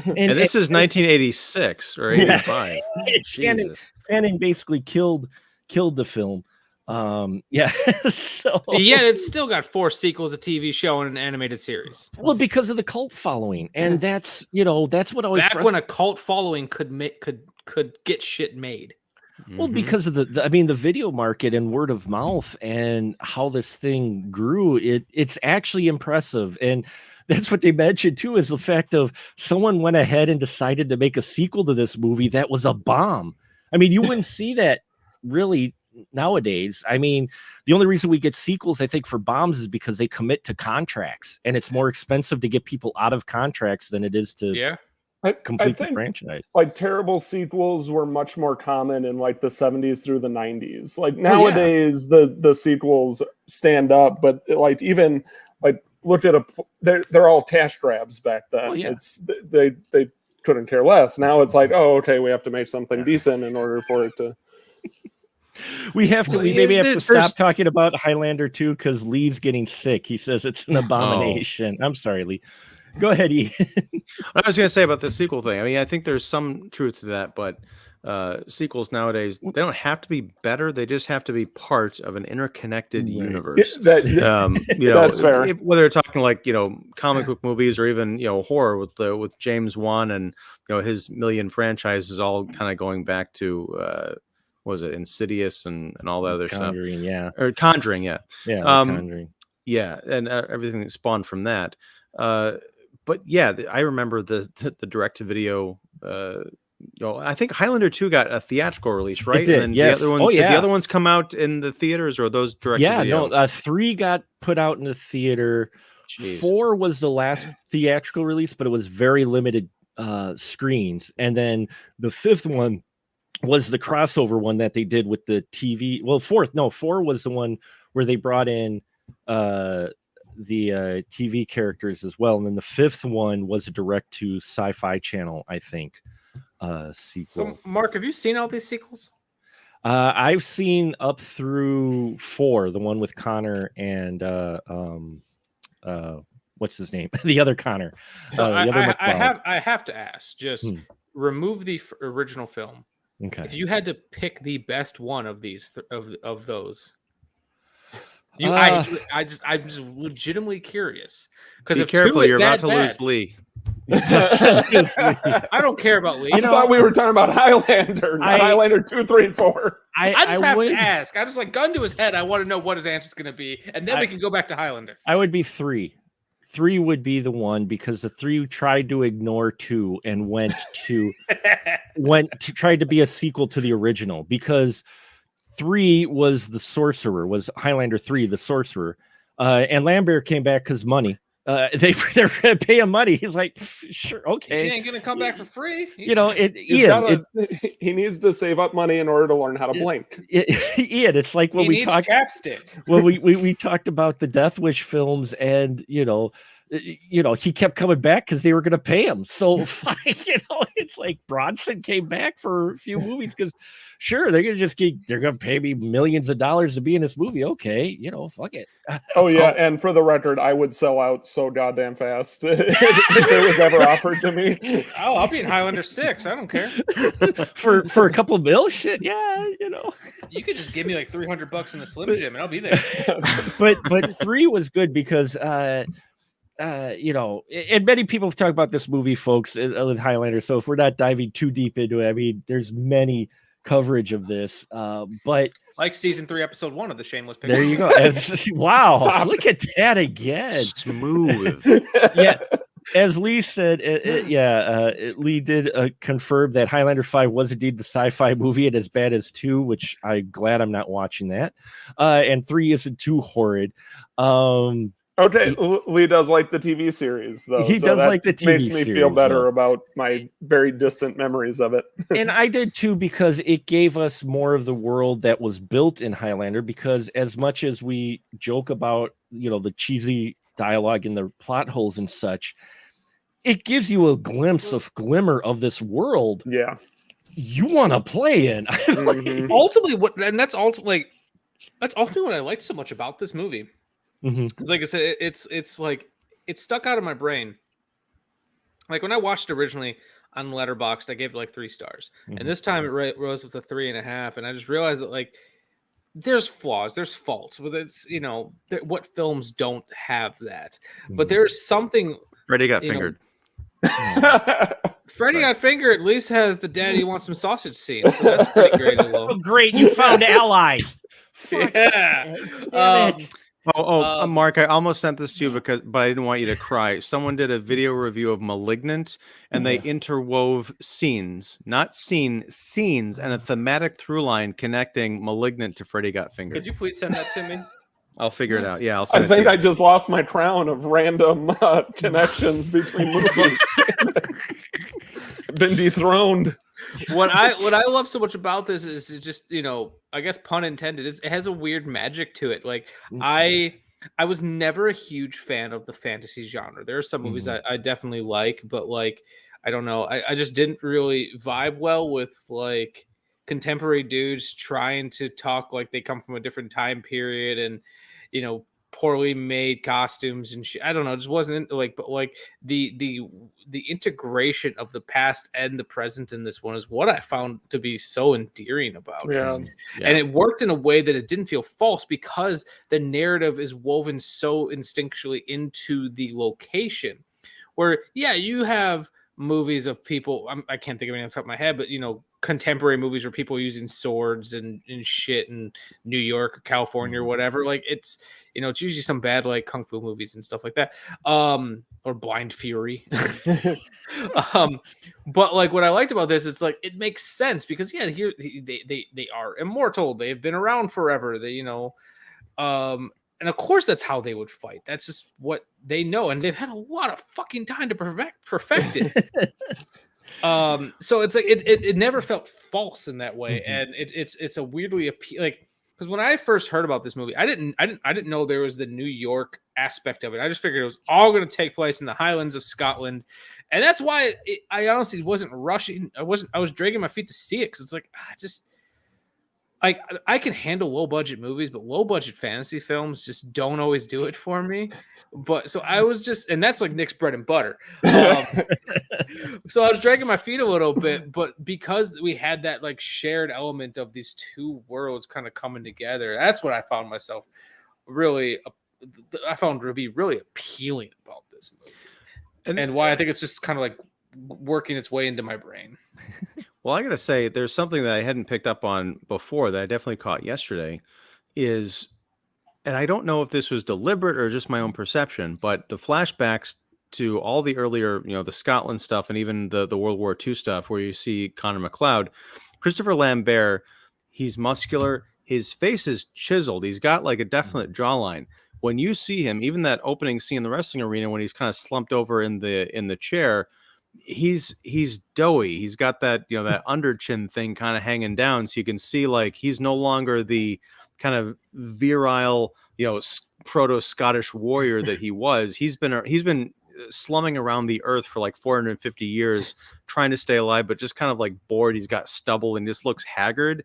And this is 1986 or 85. Jesus. Cannon basically killed the film. Yeah. So yeah, it's still got 4 sequels, a TV show, and an animated series. Well, because of the cult following, and that's what always back when a cult following could get shit made. Well, because of the video market and word of mouth and how this thing grew, it's actually impressive. And that's what they mentioned too, is the fact of someone went ahead and decided to make a sequel to this movie that was a bomb. I mean, you wouldn't see that really nowadays. I mean, the only reason we get sequels, I think, for bombs is because they commit to contracts, and it's more expensive to get people out of contracts than it is to complete the franchise. Like, terrible sequels were much more common in like the 70s through the 90s. Like nowadays, the sequels stand up, but like even like look at they're all cash grabs back then. It's they couldn't care less. Now it's like, oh, okay, we have to make something decent in order for it to. We maybe have to stop talking about Highlander 2 because Lee's getting sick. He says it's an abomination. I'm sorry, Lee. Go ahead, Ian. What I was going to say about the sequel thing, I mean, I think there's some truth to that, but sequels nowadays, they don't have to be better. They just have to be part of an interconnected universe. That's fair. Whether you're talking like, comic book movies or even, horror with James Wan and, his million franchises all kind of going back to, what was it, Insidious and all that other Conjuring, stuff. yeah. Or Conjuring, yeah. Yeah, Conjuring. Yeah, and everything that spawned from that. But yeah, I remember the direct to video. I think Highlander 2 got a theatrical release, right? did, And then yes. the other one, Oh, did the yeah. other ones come out in the theaters, or are those direct to Yeah, video? no, 3 got put out in the theater. Jeez. 4 was the last theatrical release, but it was very limited screens. And then the 5th one was the crossover one that they did with the TV. Well, 4 was the one where they brought in the TV characters as well. And then the 5th one was a direct to Sci-Fi Channel, I think, sequel. So, Mark, have you seen all these sequels? I've seen up through 4, the one with Connor and what's his name? The other Connor. So the other I have to ask, just remove the original film. Okay. If you had to pick the best one of these of those, I'm just legitimately curious, because be if careful, 2 is you're about that to bad, lose Lee. I don't care about Lee. I thought we were talking about Highlander, not Highlander 2, 3, and 4. I just have to ask. I just like gun to his head. I want to know what his answer is going to be, and then we can go back to Highlander. I would be 3. 3 would be the one, because the 3 tried to ignore 2 and went to tried to be a sequel to the original, because 3 was the sorcerer, was Highlander 3, the sorcerer, and Lambert came back because money. They're gonna pay him money. He's like, sure, okay. He ain't gonna come back for free. He needs to save up money in order to learn how to blink. Ian, it's like when we talked chapstick. When we talked about the Death Wish films, and he kept coming back because they were going to pay him. So it's like Bronson came back for a few movies because sure, they're going to pay me millions of dollars to be in this movie. Okay, fuck it. Oh yeah, and for the record, I would sell out so goddamn fast if it was ever offered to me. Oh, I'll be in Highlander 6. I don't care. for a couple mil, shit. Yeah, You could just give me like $300 in a Slim Jim, and I'll be there. but 3 was good because. And many people have talked about this movie, folks, with Highlander. So if we're not diving too deep into it, I mean, there's many coverage of this. But like season 3, episode 1 of the Shameless Picture. There you go. Wow, stop. Look at that again. Smooth. Yeah. As Lee said, Lee did confirm that Highlander 5 was indeed the sci-fi movie and as bad as 2, which I'm glad I'm not watching that. And 3 isn't too horrid. Okay, Lee does like the TV series, though. He does like the TV series. Makes me feel better about my very distant memories of it. And I did too, because it gave us more of the world that was built in Highlander. Because as much as we joke about, the cheesy dialogue and the plot holes and such, it gives you a glimmer of this world. Yeah, you want to play in. Mm-hmm. Ultimately, that's ultimately what I liked so much about this movie. Mm-hmm. Like I said, it's like it stuck out of my brain. Like when I watched it originally on Letterboxd, I gave it like 3 stars, and this time it rose with a 3.5. And I just realized that like there's flaws, there's faults, but it's what films don't have that. But there's something. Freddy got fingered. Freddy got fingered. At least has the daddy wants some sausage scene, so that's pretty great as well. Great, you found allies. Yeah. Damn it. Mark, I almost sent this to you but I didn't want you to cry. Someone did a video review of *Malignant*, and they interwove scenes, not scenes, and a thematic through line connecting *Malignant* to Freddy Got Fingered. Could you please send that to me? I'll figure it out. Yeah, I'll send I think I just lost my crown of random connections between movies. Been dethroned. What I love so much about this is just I guess pun intended, it has a weird magic to it. Like I was never a huge fan of the fantasy genre. There are some movies I definitely like, but like I don't know, I just didn't really vibe well with like contemporary dudes trying to talk like they come from a different time period and poorly made costumes and shit. I don't know, it just wasn't like, but like the integration of the past and the present in this one is what I found to be so endearing about it. And it worked in a way that it didn't feel false because the narrative is woven so instinctually into the location where you have movies of people, I can't think of any off the top of my head, but contemporary movies where people are using swords and shit in New York or California or whatever. Like it's You know, it's usually some bad like kung fu movies and stuff like that, or Blind Fury. But like what I liked about this, it's like it makes sense because yeah, here they are immortal. They've been around forever. They, you know, and of course that's how they would fight. That's just what they know, and they've had a lot of fucking time to perfect it. So it's like it never felt false in that way, and it's a weirdly like. Because when I first heard about this movie, I didn't know there was the New York aspect of it. I just figured it was all going to take place in the Highlands of Scotland, and that's why I honestly wasn't rushing. I was dragging my feet to see it because it's like I can handle low budget movies, but low budget fantasy films just don't always do it for me. But so I was just, and that's like Nick's bread and butter. So I was dragging my feet a little bit, but because we had that like shared element of these two worlds kind of coming together, that's what I found myself really, I found to be really appealing about this movie, and why I think it's just kind of like working its way into my brain. Well, I got to say, there's something that I hadn't picked up on before that I definitely caught yesterday is, and I don't know if this was deliberate or just my own perception, but the flashbacks to all the earlier, you know, the Scotland stuff and even the World War II stuff where you see Connor McLeod, Christopher Lambert, he's muscular. His face is chiseled. He's got like a definite jawline. When you see him, even that opening scene in the wrestling arena when he's kind of slumped over in the chair, he's doughy. He's got that, you know, that under chin thing kind of hanging down, so you can see like he's no longer the kind of virile, you know, proto Scottish warrior that he was. He's been slumming around the earth for like 450 years trying to stay alive, but just kind of like bored. He's got stubble and just looks haggard.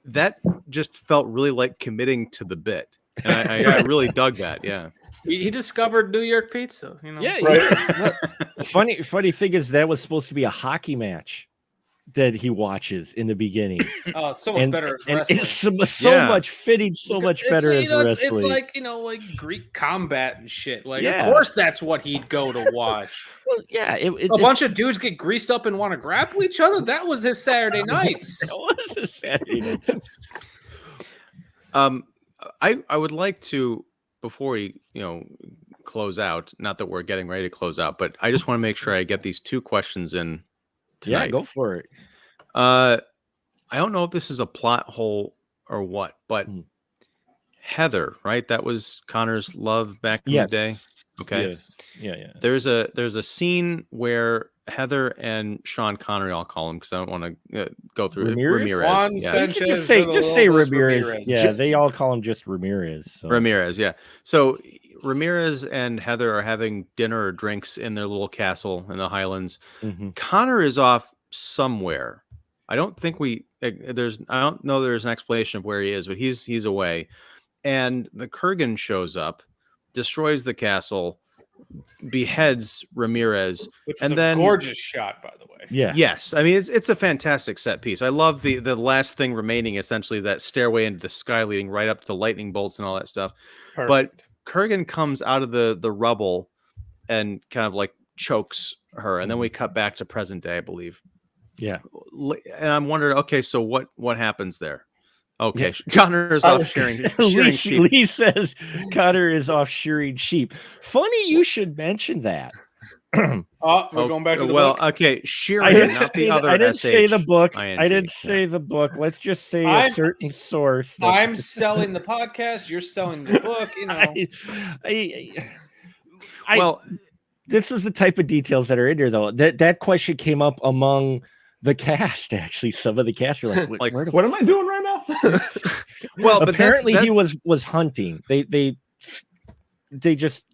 That just felt really like committing to the bit, and I really dug that. Yeah. He discovered New York pizza, you know. Yeah, Right. funny thing is that was supposed to be a hockey match that he watches in the beginning. Oh, so much better as and wrestling. it's so much fitting, so much better as wrestling. It's like, you know, like Greek combat and shit. Like, Yeah. of course, that's what he'd go to watch. Well, yeah, A bunch of dudes get greased up and want to grapple each other. That was his Saturday nights. That was a Saturday night. I would like to, before we, you know, close out, not that we're getting ready to close out, but I just want to make sure I get these two questions in tonight. Yeah, go for it. I don't know if this is a plot hole or what, but Heather, right? That was Connor's love back in the day. Okay. Yes. Yeah. There's a scene where Heather and Sean Connery, I'll call him because I don't want to go through Ramirez? Juan Yeah. Sanchez, Just say Ramirez. Ramirez. Yeah, they all call him just Ramirez. So. Ramirez, yeah. So Ramirez and Heather are having dinner or drinks in their little castle in the Highlands. Mm-hmm. Connor is off somewhere. I don't know there's an explanation of where he is, but he's away. And the Kurgan shows up, destroys the castle, beheads Ramirez, Which and was then a gorgeous shot, by the way. Yeah. Yes, I mean it's a fantastic set piece. I love the last thing remaining, essentially that stairway into the sky leading right up to lightning bolts and all that stuff. Perfect. But Kurgan comes out of the rubble and kind of like chokes her, and then we cut back to present day, I believe. Yeah. And I'm wondering, okay, so what happens there? Okay, Connor is off shearing sheep. Lee says Connor is off shearing sheep. Funny you should mention that. We're going back to the book. Okay, shearing, not the other. I didn't say the book. SH. I didn't say the book. Let's just say a certain source. I'm selling the podcast. You're selling the book. You know. This is the type of details that are in here, though. That question came up among the cast. Actually, some of the cast were like, what am I doing right now? Well, but apparently he was hunting. They just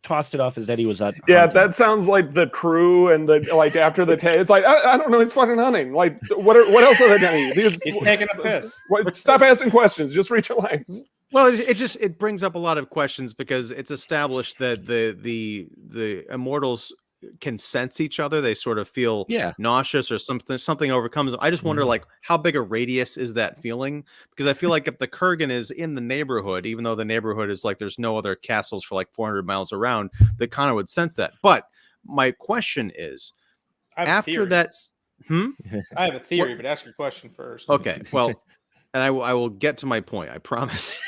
tossed it off as that he was hunting. Yeah, that sounds like the crew and the like after the it's like I don't know, he's fucking hunting. Like what else are they doing? He's taking a piss. Stop asking questions. Just read your lines. Well, it brings up a lot of questions because it's established that the immortals can sense each other. They sort of feel nauseous or something overcomes them. I just wonder like how big a radius is that feeling? Because I feel like if the Kurgan is in the neighborhood, even though the neighborhood is like there's no other castles for like 400 miles around, the Connor would sense that. But my question is, after that's I have a theory, but ask your question first. Okay, well, and I will get to my point, I promise.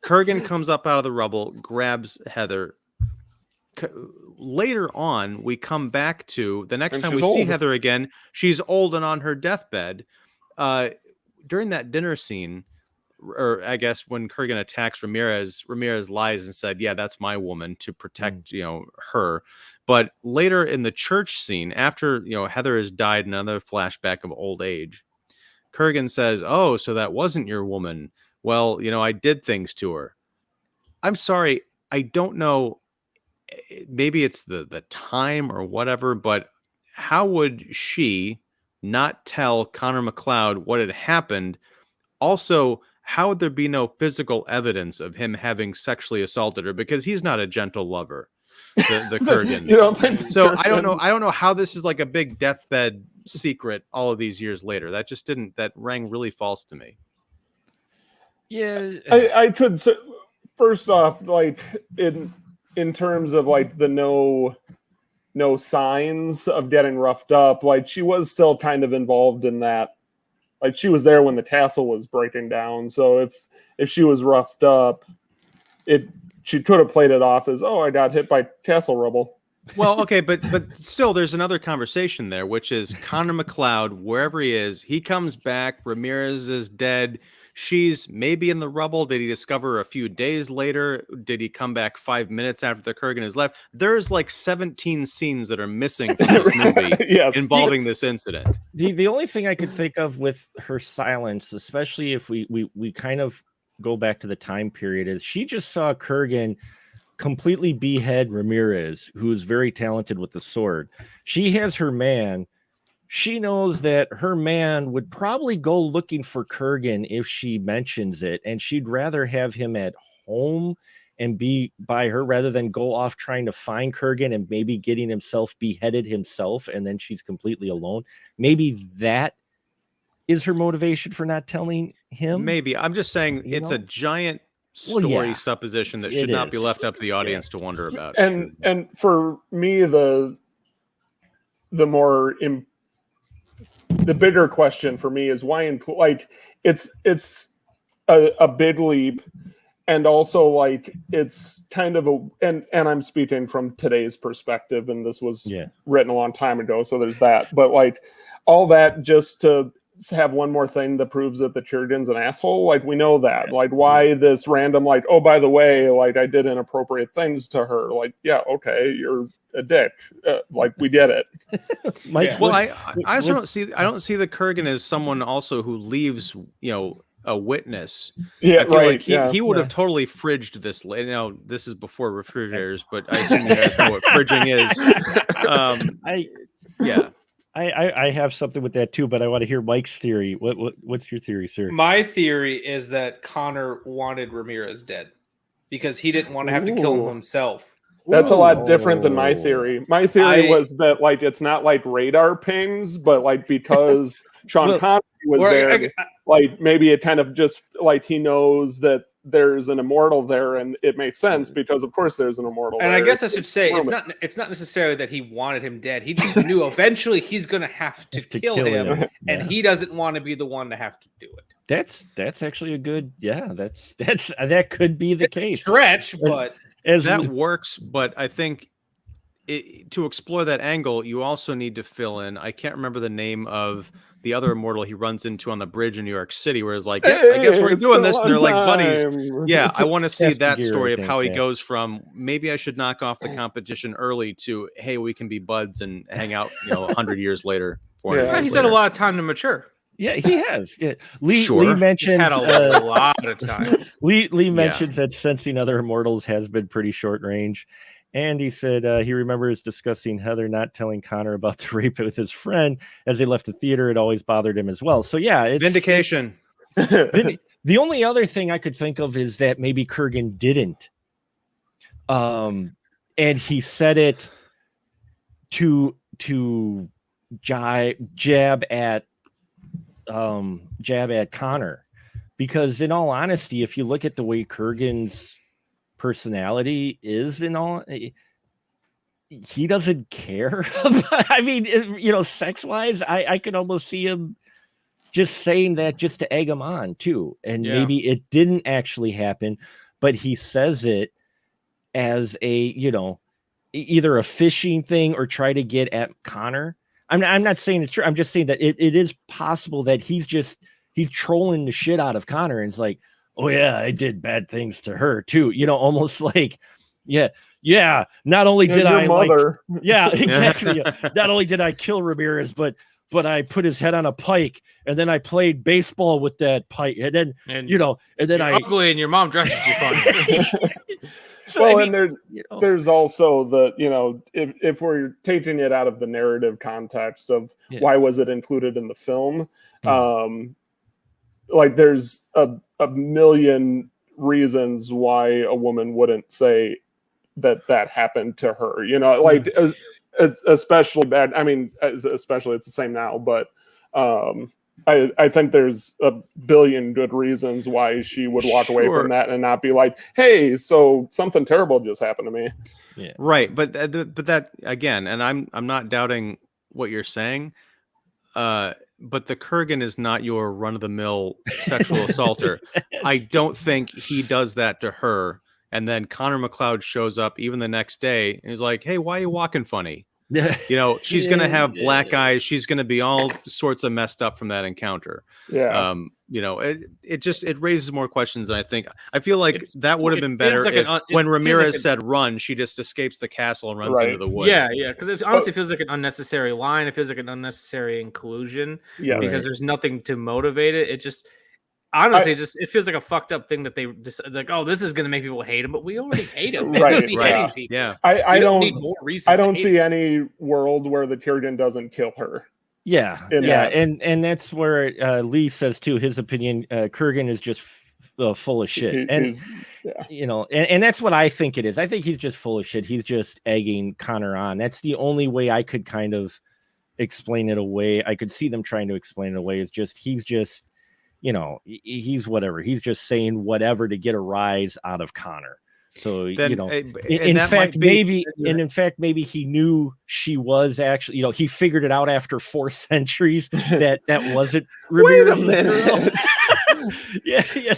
Kurgan comes up out of the rubble, grabs Heather. Later on, we come back to the next And time she's we see old. Heather again. She's old and on her deathbed. During that dinner scene, or I guess when Kurgan attacks Ramirez, Ramirez lies and said, "Yeah, that's my woman," to protect her. But later in the church scene, after Heather has died, another flashback of old age, Kurgan says, "Oh, so that wasn't your woman? Well, I did things to her." I'm sorry, I don't know. Maybe it's the time or whatever, but how would she not tell Connor McLeod what had happened? Also, how would there be no physical evidence of him having sexually assaulted her? Because he's not a gentle lover, the Kurgan. You don't think So I don't know. I don't know how this is like a big deathbed secret all of these years later. That rang really false to me. Yeah. I could say, first off, like in terms of like the no signs of getting roughed up, like she was still kind of involved in that. Like she was there when the castle was breaking down. So if she was roughed up, she could have played it off as, oh, I got hit by castle rubble. Well, okay, but still, there's another conversation there, which is Connor McLeod, wherever he is, he comes back. Ramirez is dead. She's maybe in the rubble. Did he discover a few days later? Did he come back 5 minutes after the Kurgan has left? There's like 17 scenes that are missing from this movie Yes. involving this incident. The only thing I could think of with her silence, especially if we kind of go back to the time period, is she just saw Kurgan completely behead Ramirez, who's very talented with the sword. She has her man. She knows that her man would probably go looking for Kurgan if she mentions it, and she'd rather have him at home and be by her rather than go off trying to find Kurgan and maybe getting himself beheaded himself, and then she's completely alone. Maybe that is her motivation for not telling him. Maybe. I'm just saying it's a giant story supposition that should not be left up to the audience to wonder about. And for me, the bigger question for me is why it's a big leap, and also like it's kind of and I'm speaking from today's perspective, and this was written a long time ago, so there's that. But like all that just to have one more thing that proves that the Kurgan's an asshole. Like we know that. Like why this random like, oh, by the way, like I did inappropriate things to her. Like, yeah, okay, you're a dick. Like we get it. Well, I also don't see the Kurgan as someone also who leaves a witness. Yeah, right. Like he would have totally fridged this. This is before refrigerators, but I assume you guys know what fridging is. I have something with that too, but I want to hear Mike's theory. What's your theory, sir? My theory is that Connor wanted Ramirez dead because he didn't want to have to kill him himself. That's a lot different than my theory. My theory was that like it's not like radar pings, but like because Sean Connery was there, like maybe it kind of just like he knows that there's an immortal there, and it makes sense because of course there's an immortal and there. I guess I should say it's not necessarily that he wanted him dead. He just knew eventually he's gonna have to kill him. And he doesn't want to be the one to have to do it. That's actually a good that could be the case. Stretch, but that works. But I think to explore that angle, you also need to fill in. I can't remember the name of the other immortal he runs into on the bridge in New York City, where it's like, I guess we're doing this, and they're like buddies. Yeah, I want to see that story of how he goes from maybe I should knock off the competition early to hey, we can be buds and hang out 100 years later. He's had a lot of time to mature. Yeah, he has. Yeah. Lee mentions he's had a lot of time. Lee mentions that sensing other immortals has been pretty short range. And he said he remembers discussing Heather not telling Connor about the rape with his friend as they left the theater. It always bothered him as well. So yeah, it's vindication. The only other thing I could think of is that maybe Kurgan didn't. And he said it to jab at Connor, because in all honesty, if you look at the way Kurgan's personality is and all, he doesn't care about, I mean, sex wise, I could almost see him just saying that just to egg him on too. And maybe it didn't actually happen, but he says it as a, either a fishing thing or try to get at Connor. I'm not saying it's true. I'm just saying that it is possible that he's trolling the shit out of Connor, and it's like, oh yeah, I did bad things to her too. Almost like, yeah. Not only did I mother. yeah, exactly. Not only did I kill Ramirez, but I put his head on a pike, and then I played baseball with that pike, and then you're ugly, and your mom dresses you funny. So, well, and there's also the, if we're taking it out of the narrative context of why was it included in the film, like there's a million reasons why a woman wouldn't say that happened to her, like especially bad. I mean, especially it's the same now, but I think there's a billion good reasons why she would walk away from that and not be like, hey, so something terrible just happened to me. Yeah. Right. But that again, and I'm not doubting what you're saying. But the Kurgan is not your run-of-the-mill sexual assaulter. I don't think he does that to her. And then Connor McLeod shows up even the next day and he's like, hey, why are you walking funny? She's going to have black eyes. She's going to be all sorts of messed up from that encounter. Yeah. It raises more questions than I think. I feel like that would have been better if when Ramirez said run, she just escapes the castle and runs into the woods. Yeah. Because it honestly feels like an unnecessary line. It feels like an unnecessary inclusion. Yeah. Because there's nothing to motivate it. It just honestly it feels like a fucked up thing that they just like, oh, this is going to make people hate him, but we already hate him. Right. Yeah. I don't need more reasons. I don't see any world where the Kurgan doesn't kill her. Yeah. And that's where Lee says too, his opinion, Kurgan is just full of shit. And that's what I think it is. I think he's just full of shit. He's just egging Connor on. That's the only way I could kind of explain it away. I could see them trying to explain it away is just, he's just, he's whatever. He's just saying whatever to get a rise out of Connor. So, then, in fact, maybe he knew she was actually, he figured it out after 4 centuries that wasn't Ramirez's girl. Yeah,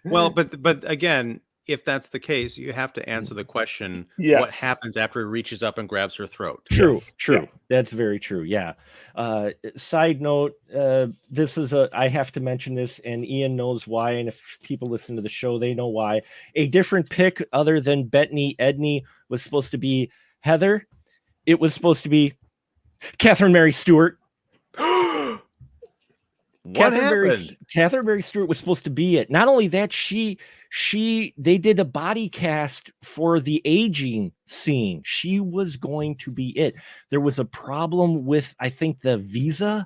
Well, but again, if that's the case, you have to answer the question, what happens after he reaches up and grabs her throat? True. Yeah. That's very true. Yeah. Side note, this is I have to mention this, and Ian knows why, and if people listen to the show, they know why. A different pick other than Bettany Edney was supposed to be Heather. It was supposed to be Catherine Mary Stewart. Catherine Mary Stewart was supposed to be it. Not only that, they did a body cast for the aging scene. She was going to be it. There was a problem with, I think, the visa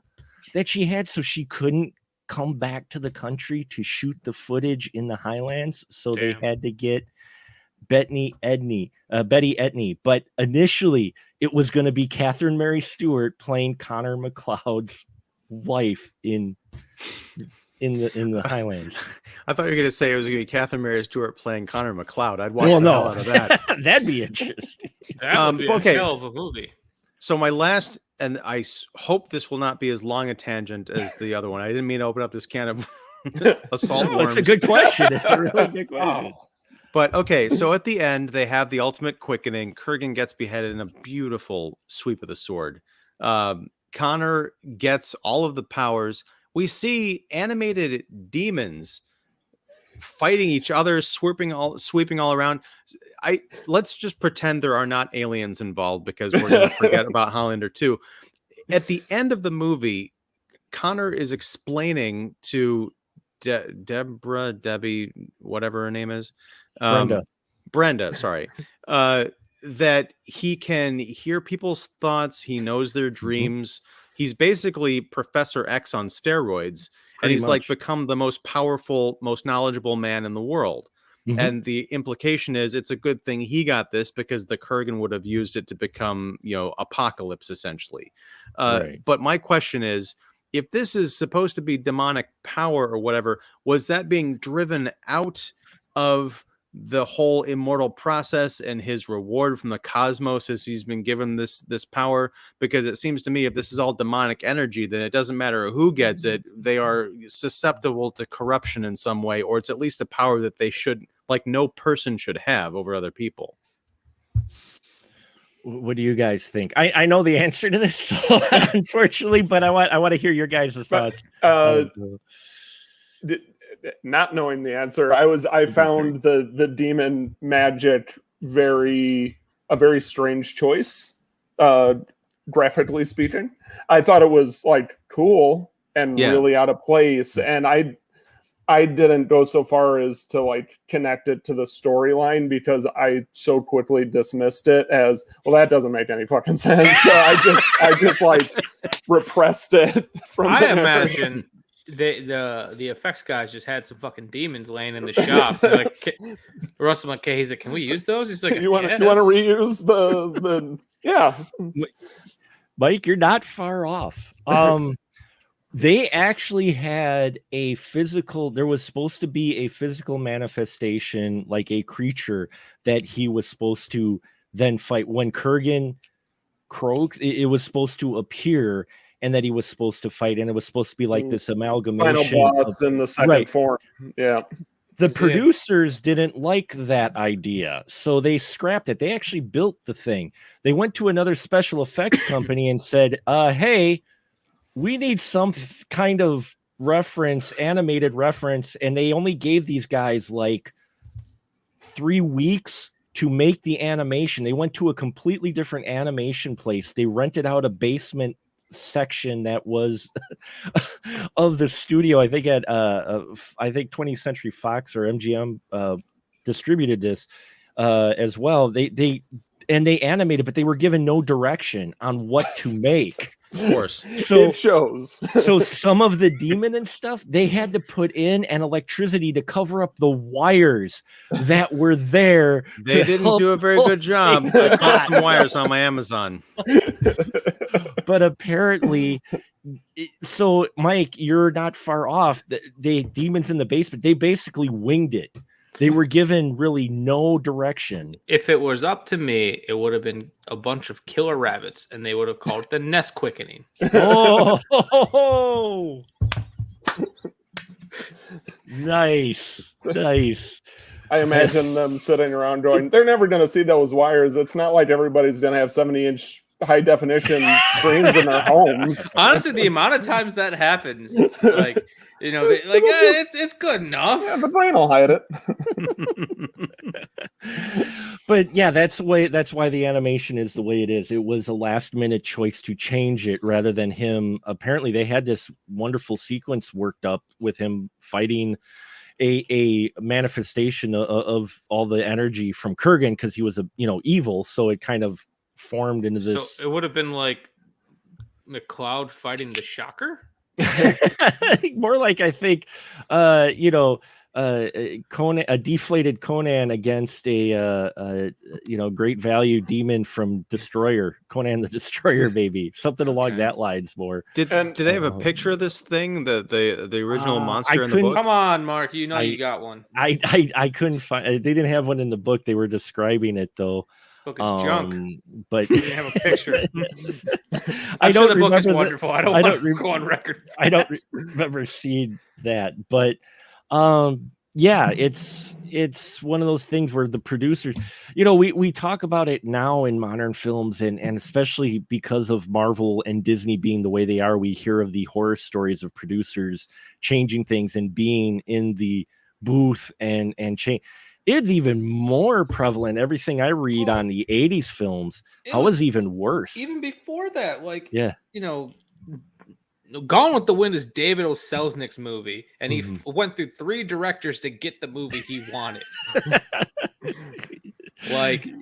that she had, so she couldn't come back to the country to shoot the footage in the Highlands. So they had to get Betty Edney. But initially, it was going to be Catherine Mary Stewart playing Connor McLeod's wife in the Highlands. I thought you were going to say it was going to be Catherine Mary Stewart playing Connor McLeod. I'd watch the hell out of that. That'd be interesting. That would be a hell of a movie. So my last, and I hope this will not be as long a tangent as the other one. I didn't mean to open up this can of assault worms. It's a good question. It's a really good question. But okay, so at the end, they have the ultimate quickening. Kurgan gets beheaded in a beautiful sweep of the sword. Connor gets all of the powers. We see animated demons fighting each other, sweeping all around. Let's just pretend there are not aliens involved because we're going to forget about Highlander 2. At the end of the movie, Connor is explaining to Debbie, whatever her name is, Brenda, sorry, that he can hear people's thoughts. He knows their dreams. He's basically Professor X on steroids. And he's like become the most powerful, most knowledgeable man in the world. Mm-hmm. And the implication is it's a good thing he got this because the Kurgan would have used it to become, Apocalypse essentially. Right. But my question is, if this is supposed to be demonic power or whatever, was that being driven out of the whole immortal process and his reward from the cosmos as he's been given this power? Because it seems to me if this is all demonic energy, then it doesn't matter who gets it. They are susceptible to corruption in some way, or it's at least a power that they should like no person should have over other people. What do you guys think? I know the answer to this, unfortunately, but I want to hear your guys' thoughts. Not knowing the answer, I found the demon magic a very strange choice, graphically speaking. I thought it was like cool and really out of place, and I didn't go so far as to like connect it to the storyline because I so quickly dismissed it as, well, that doesn't make any fucking sense. So I just like repressed it from I there. imagine the effects guys just had some fucking demons laying in the shop. They're like, Russell, like, he's like, can we use those? He's like, you want to reuse the yeah. Mike, you're not far off. They actually had there was supposed to be a physical manifestation, like a creature that he was supposed to then fight. When Kurgan croaks, it was supposed to appear and that he was supposed to fight. And it was supposed to be like this amalgamation. Final boss in the second form. Yeah. The producers didn't like that idea, so they scrapped it. They actually built the thing. They went to another special effects company and said, hey, we need some kind of animated reference. And they only gave these guys like 3 weeks to make the animation. They went to a completely different animation place. They rented out a basement section that was of the studio. I think at I think 20th Century Fox or MGM distributed this as well. They animated, but they were given no direction on what to make. Of course. So it shows. So some of the demon and stuff, they had to put in an electricity to cover up the wires that were there. They didn't do a very good job. I saw some wires on my Amazon. But apparently, so Mike, you're not far off. The demons in the basement, they basically winged it. They were given really no direction. If it was up to me, it would have been a bunch of killer rabbits, and they would have called it the nest quickening. Oh, nice. I imagine them sitting around going, they're never going to see those wires. It's not like everybody's going to have 70-inch high definition screens in their homes. Honestly, the amount of times that happens, it's like, it's good enough. Yeah, the brain will hide it. But yeah, that's why the animation is the way it is. It was a last minute choice to change it rather than him. Apparently, they had this wonderful sequence worked up with him fighting a manifestation of all the energy from Kurgan because he was evil. So it kind of formed into this. So it would have been like McCloud fighting the Shocker. More like, I think, Conan, a deflated Conan against a great value demon from Destroyer, Conan the Destroyer, baby, something along that lines. More. Did they have a picture of this thing, the original monster in the book? Come on, Mark, you got one. I couldn't find. They didn't have one in the book. They were describing it though. Book is junk, but you have a picture. I don't sure the book is remember wonderful. I don't want to go on record. I don't remember seeing that, but yeah, it's one of those things where the producers, we talk about it now in modern films, and especially because of Marvel and Disney being the way they are, we hear of the horror stories of producers changing things and being in the booth and change. It's even more prevalent. Everything I read on the 80s films, how was even worse. Even before that, Gone with the Wind is David O. Selznick's movie, and he went through 3 directors to get the movie he wanted.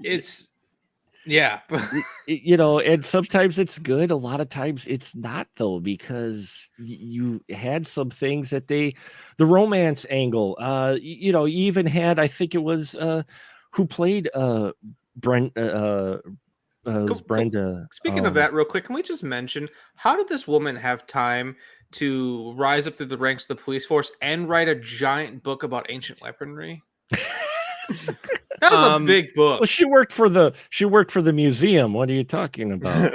It's yeah. And sometimes it's good. A lot of times it's not, though, because you had some things that the romance angle, you even had, I think it was who played Brenda. Speaking of that, real quick, can we just mention, how did this woman have time to rise up through the ranks of the police force and write a giant book about ancient weaponry? That was a big book. Well, she worked for the museum. What are you talking about?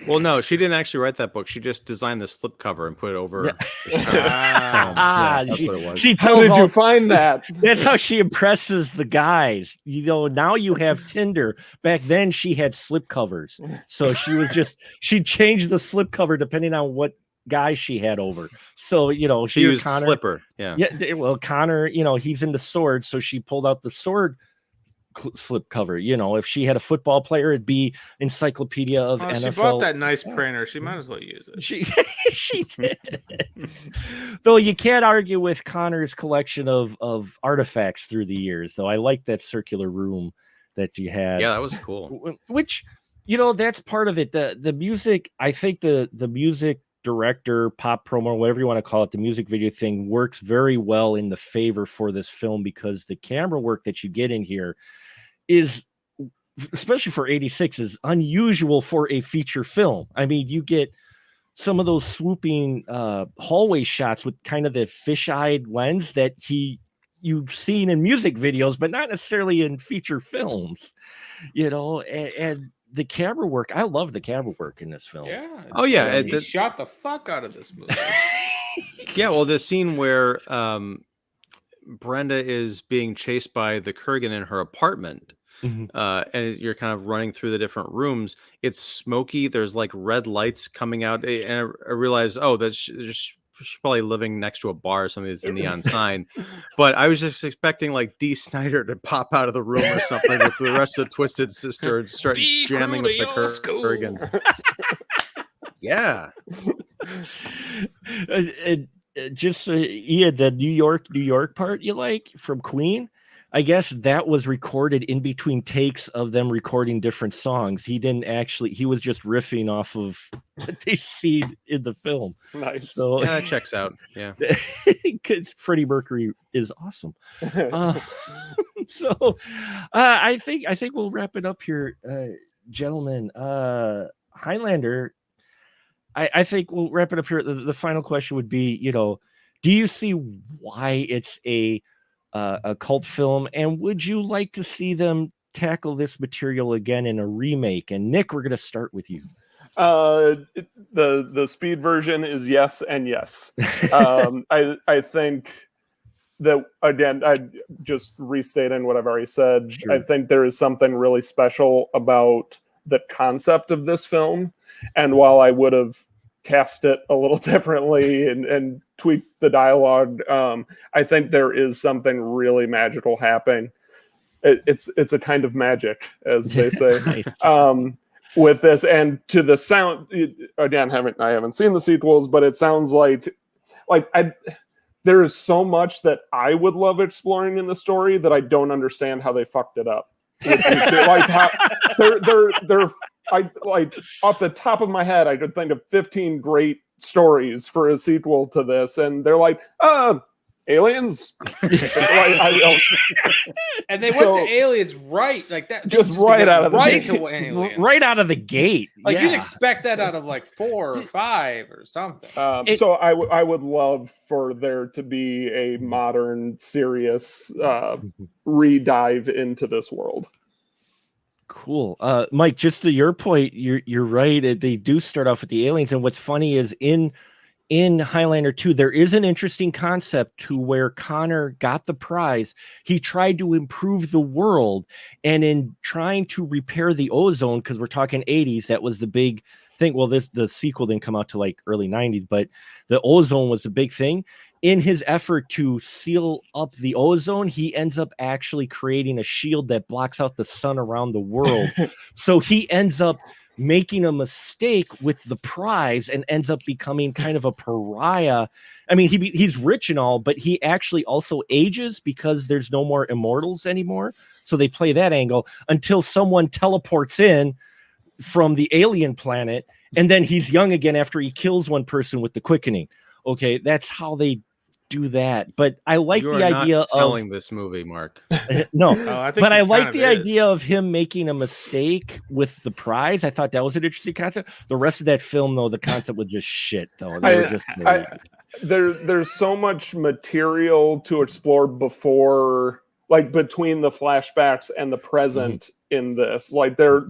Well, no, she didn't actually write that book. She just designed the slipcover and put it over. Yeah. The shelf. Yeah, that's she, what it was. she How tells did all, you find that? That's how she impresses the guys. Now you have Tinder. Back then she had slipcovers. So she changed the slipcover depending on what guy she had over. So, She used Connor, Slipper. Yeah. Yeah, well, Connor, he's into swords, so she pulled out the sword slip cover. If she had a football player, it'd be Encyclopedia of NFL. She bought that nice printer. She might as well use it. She did. Though you can't argue with Connor's collection of artifacts through the years. Though I like that circular room that you had. Yeah, that was cool. Which, that's part of it. The music. I think the music director, pop promo, whatever you want to call it, the music video thing works very well in the favor for this film because the camera work that you get in here is, especially for 86, is unusual for a feature film. I mean, you get some of those swooping hallway shots with kind of the fish-eyed lens that you've seen in music videos, but not necessarily in feature films, and the camera work. I love the camera work in this film. Yeah. Oh yeah, he shot the fuck out of this movie. Yeah, well, the scene where Brenda is being chased by the Kurgan in her apartment, and you're kind of running through the different rooms. It's smoky. There's like red lights coming out, and I realized, she's probably living next to a bar or something that's a neon sign. But I was just expecting like Dee Snider to pop out of the room or something with the rest of the Twisted Sister and start jamming with the Kurgan. Yeah. Just Ian, the New York part you like from Queen, I guess that was recorded in between takes of them recording different songs. He was just riffing off of what they see in the film. Nice. So yeah, that checks out. Yeah. Because Freddie Mercury is awesome. So I think we'll wrap it up here, gentlemen. Highlander, I think we'll wrap it up here. The final question would be, do you see why it's a cult film, and would you like to see them tackle this material again in a remake? And Nick, we're going to start with you. The speed version is yes and yes. I think that, again, I just restating what I've already said. Sure. I think there is something really special about the concept of this film, and while I would have cast it a little differently and tweaked the dialogue, I think there is something really magical happening. It's a kind of magic, as they say. Nice. With this, and to the sound, again, I haven't seen the sequels, but it sounds like there is so much that I would love exploring in the story that I don't understand how they fucked it up. Off the top of my head, I could think of 15 great stories for a sequel to this, and they're like, aliens. And they went to aliens right like that, just right out of the aliens. Right out of the gate. Like you'd expect that out of like 4 or 5 or something. So I would love for there to be a modern, serious re-dive into this world. Cool. Mike, just to your point, you're right. They do start off with the aliens, and what's funny is in Highlander 2, there is an interesting concept to where Connor got the prize. He tried to improve the world, and in trying to repair the ozone, because we're talking 80s, that was the big thing. Well, the sequel didn't come out to like early 90s, but the ozone was a big thing. In his effort to seal up the ozone, he ends up actually creating a shield that blocks out the sun around the world. So he ends up making a mistake with the prize and ends up becoming kind of a pariah. I mean, he's rich and all, but he actually also ages because there's no more immortals anymore. So they play that angle until someone teleports in from the alien planet, and then he's young again after he kills one person with the quickening. Okay, that's how they do that. But I like the idea of selling this movie, Mark. No, but I like the idea of him making a mistake with the prize. I thought that was an interesting concept. The rest of that film, though, the concept was just shit. Though there's so much material to explore before like between the flashbacks and the present in this. Like they're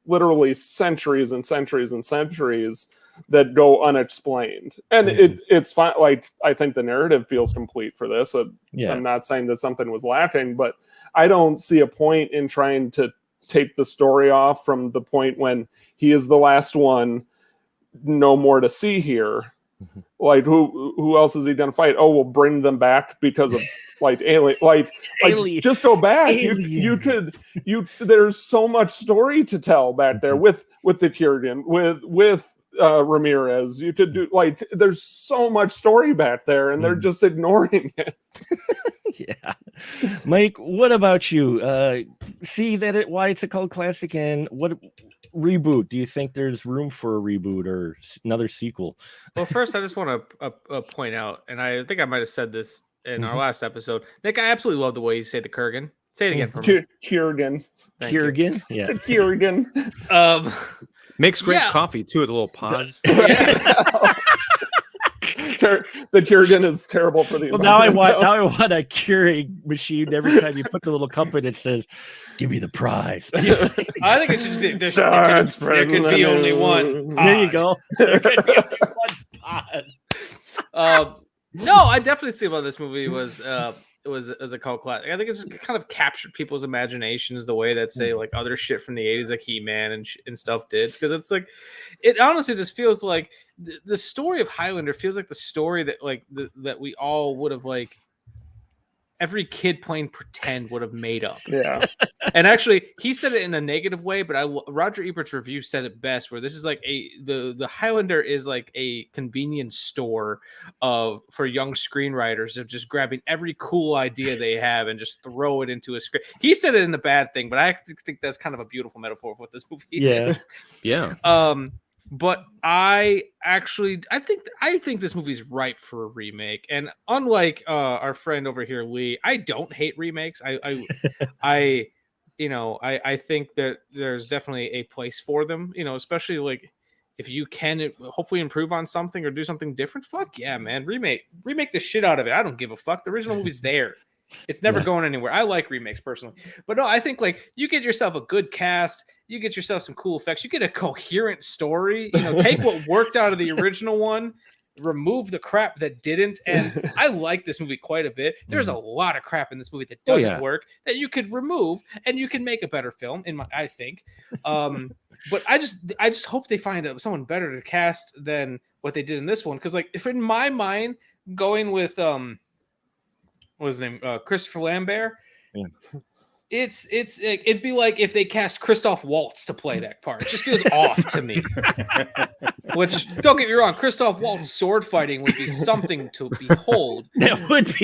literally centuries and centuries and centuries that go unexplained, and it's fine. Like I think the narrative feels complete for this. I'm not saying that something was lacking, but I don't see a point in trying to take the story off from the point when he is the last one. No more to see here. Like who else is he gonna fight? Oh, we'll bring them back because of like alien. Like just go back. You could there's so much story to tell back there with the Kurgan, with Ramirez. You could do like there's so much story back there, and they're just ignoring it. Yeah, Mike, what about you? See that why it's a cult classic, and what reboot? Do you think there's room for a reboot or another sequel? Well, first, I just want to point out, and I think I might have said this in our last episode, Nick. I absolutely love the way you say the Kurgan. Say it again for me. Kurgan. Kurgan. Yeah. Kurgan. Makes great coffee too at the little pods. The Kurgan is terrible for the environment. Now I want a Keurig machine every time you put the little cup in. It says, "Give me the prize." I think it should be. There could be only one. Pod. There you go. There could be only one pod. No, I definitely see why this movie was as a cult classic. I think it just kind of captured people's imaginations the way that say like other shit from the 80s like He-Man and stuff did, because it's like it honestly just feels like the story of Highlander feels like the story that like that we all would have like every kid playing pretend would have made up. Yeah. And actually he said it in a negative way, but Roger Ebert's review said it best, where this is like the Highlander is like a convenience store for young screenwriters of just grabbing every cool idea they have and just throw it into a script. He said it in a bad thing, but I think that's kind of a beautiful metaphor of what this movie is. Yeah. But I think this movie's ripe for a remake. And unlike our friend over here, Lee, I don't hate remakes. I think that there's definitely a place for them, especially like if you can hopefully improve on something or do something different. Fuck yeah, man. Remake the shit out of it. I don't give a fuck. The original movie's there. It's never going anywhere. I like remakes personally, but no, I think like you get yourself a good cast, you get yourself some cool effects, you get a coherent story, take what worked out of the original one, remove the crap that didn't. And I like this movie quite a bit. There's a lot of crap in this movie that doesn't work that you could remove and you can make a better film I think. But I just hope they find someone better to cast than what they did in this one. Cause like if in my mind going with, what was his name? Christopher Lambert. Yeah. It'd be like if they cast Christoph Waltz to play that part. It just feels off to me. Which, don't get me wrong, Christoph Waltz sword fighting would be something to behold. That would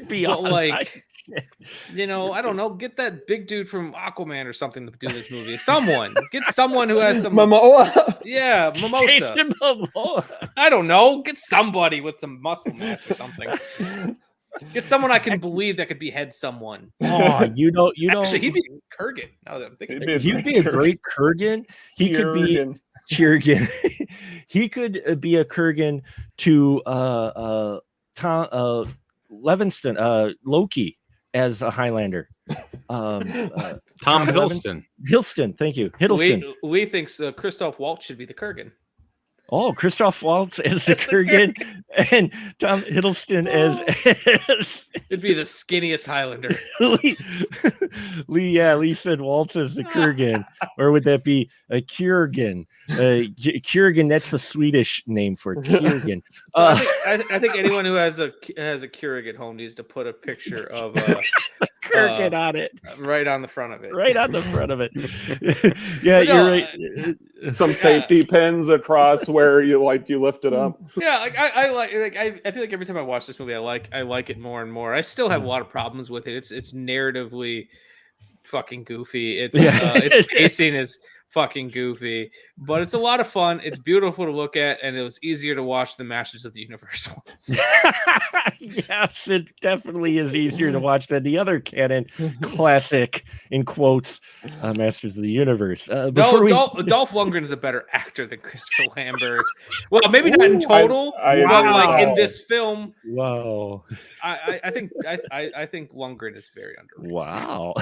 be awesome. Like, I don't know, get that big dude from Aquaman or something to do this movie. Get someone who has some Momoa. Yeah, Mimosa. Jason Momoa. I don't know. Get somebody with some muscle mass or something. Get someone I can believe that could behead someone. Oh, you know. Actually, he'd be Kurgan. Now that I'm thinking, he'd be a great Kurgan. He could be Kurgan. He could be a Kurgan to Tom Levinston, Loki as a Highlander. Tom Hiddleston. Hiddleston, thank you. Hiddleston. Lee thinks Christoph Waltz should be the Kurgan. Oh, Christoph Waltz as the Kurgan and Tom Hiddleston as it'd be the skinniest Highlander. Lee said Waltz as the Kurgan, or would that be a Kurgan? Kurgan, that's the Swedish name for Kurgan. I think anyone who has a Keurig at home needs to put a picture of Kurgan on it, right on the front of it. Right on the front of it. Yeah, you're right. Some safety pins across where you lift it up. Yeah, like I feel like every time I watch this movie, I like it more and more. I still have a lot of problems with it. It's narratively fucking goofy. Its pacing is fucking goofy, but it's a lot of fun. It's beautiful to look at, and it was easier to watch than Masters of the Universe ones. Yes, it definitely is easier to watch than the other canon classic, in quotes, Masters of the Universe. No, Dolph Lundgren is a better actor than Christopher Lambert. Well, maybe not in total, I but agree like with in that. this film, Wow. I think Lundgren is very underrated. Wow.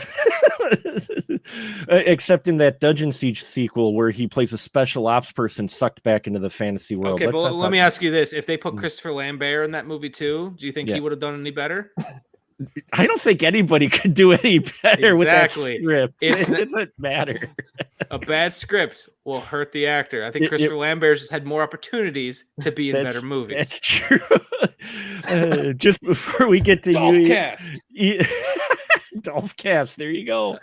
Except in that Dungeon Siege sequel where he plays a special ops person sucked back into the fantasy world. Okay, but let me ask you this. If they put Mm. Christopher Lambert in that movie too, do you think Yeah. he would have done any better? I don't think anybody could do any better with that Exactly. script. It's It not- doesn't matter. A bad script will hurt the actor. I think It- Christopher Lambert just had more opportunities to be in That's- better movies. That's true. Just before we get to Dolph you, cast. Dolph cast. There you go.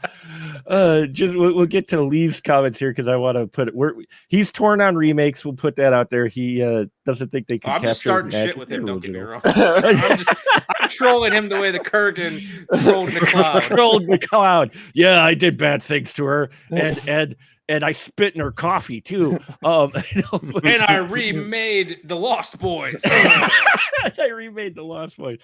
We'll get to Lee's comments here because I want to put it where he's torn on remakes. We'll put that out there. He doesn't think they can I'm capture just starting the shit with him. Don't get me original. wrong. I'm trolling him the way the Kurgan trolled McLeod. Trolled McLeod. Yeah, I did bad things to her, and I spit in her coffee too. And I remade the Lost Boys. I remade the Lost Boys.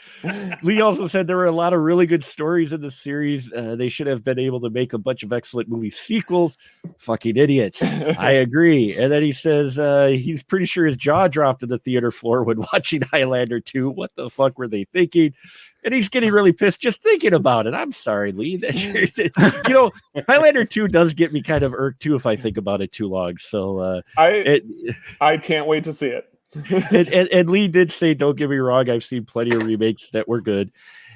Lee also said there were a lot of really good stories in the series. They should have been able to make a bunch of excellent movie sequels. Fucking idiots. I agree. And then he says he's pretty sure his jaw dropped to the theater floor when watching Highlander 2. What the fuck were they thinking? And he's getting really pissed just thinking about it. I'm sorry, Lee. Highlander 2 does get me kind of irked too if I think about it too long. So I can't wait to see it. and Lee did say, don't get me wrong, I've seen plenty of remakes that were good.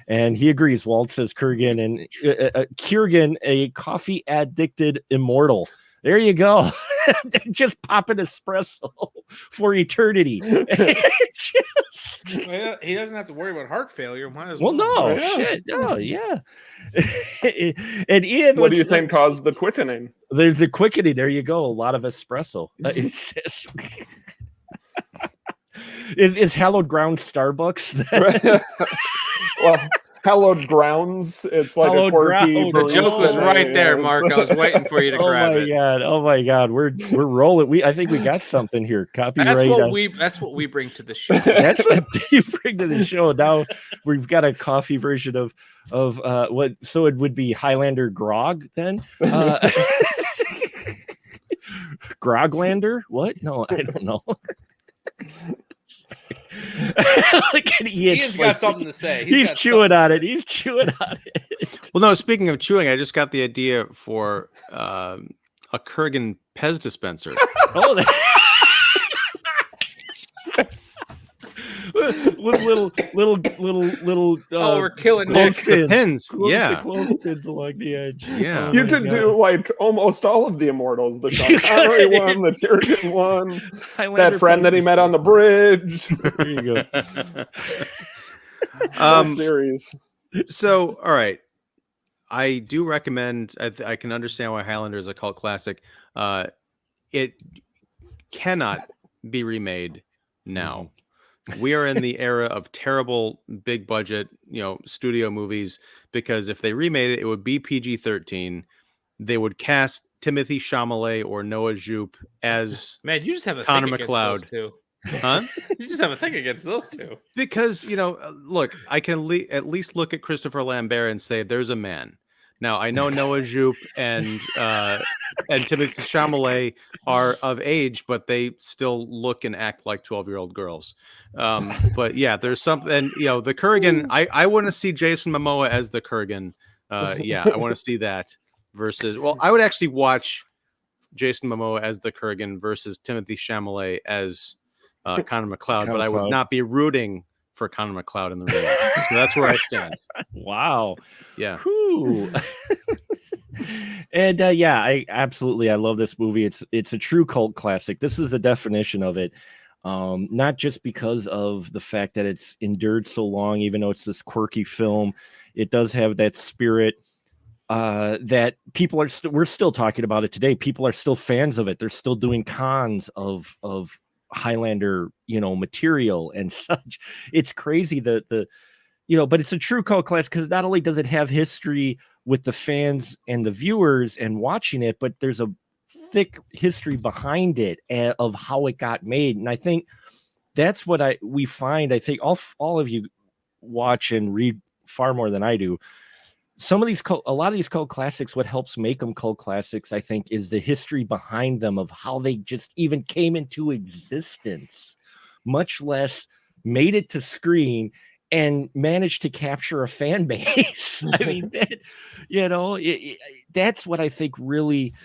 And he agrees. Walt says Kurgan and Kurgan, a coffee addicted immortal. There you go. Just pop an espresso for eternity. He doesn't have to worry about heart failure. Might as Well, well. no, Yeah. shit. No, yeah. And Ian, What do you think caused the quickening? There's a quickening. There you go. A lot of espresso. It says- is hallowed ground Starbucks? Well, hallowed grounds. It's like Hallowed a quirky. ground. The joke was barista. right there, Yeah, Mark. I was waiting for you to grab it. God! Oh my God! We're rolling. I think we got something here. Copyright. That's what we bring to the show. That's what you bring to the show. Now we've got a coffee version of what? So it would be Highlander grog then. Groglander? What? No, I don't know. Look at Ian's got something to say. He's chewing on it. He's chewing on it. Well, no, speaking of chewing, I just got the idea for a Kurgan Pez dispenser. Oh, with little. We're killing Nick. clothespins. Pins, yeah. Clothespins along the edge. Yeah. Oh You my could God. do like almost all of the immortals. The Sean You Connery could. one, the Kurgan one, Highlander that friend that he met on the bridge. There you go. The series. So, all right. I do recommend, I can understand why Highlander is a cult classic. It cannot be remade now. We are in the era of terrible big budget, studio movies, because if they remade it, it would be PG-13. They would cast Timothy Chalamet or Noah Jupe as Man, you just have a Connor thing against McLeod. those two. huh? You just have a thing against those two. Because, look, I can at least look at Christopher Lambert and say there's a man. Now, I know Noah Jupe and Timothy Chalamet are of age, but they still look and act like 12-year-old girls. But yeah, there's something, the Kurgan, I want to see Jason Momoa as the Kurgan. Yeah, I want to see that versus, I would actually watch Jason Momoa as the Kurgan versus Timothy Chalamet as Connor McLeod, but I would not be rooting for Connor McLeod in the ring. So that's where I stand. Wow. Yeah. Whew. And I love this movie. It's a true cult classic. This is the definition of it. Not just because of the fact that it's endured so long, even though it's this quirky film, it does have that spirit that people are we're still talking about it today. People are still fans of it. They're still doing cons of Highlander, material and such. It's crazy but it's a true cult classic because not only does it have history with the fans and the viewers and watching it, but there's a thick history behind it of how it got made. And I think that's what we find. I think all of you watch and read far more than I do. A lot of these cult classics, what helps make them cult classics, I think, is the history behind them of how they just even came into existence, much less made it to screen and managed to capture a fan base. I mean, that's what I think really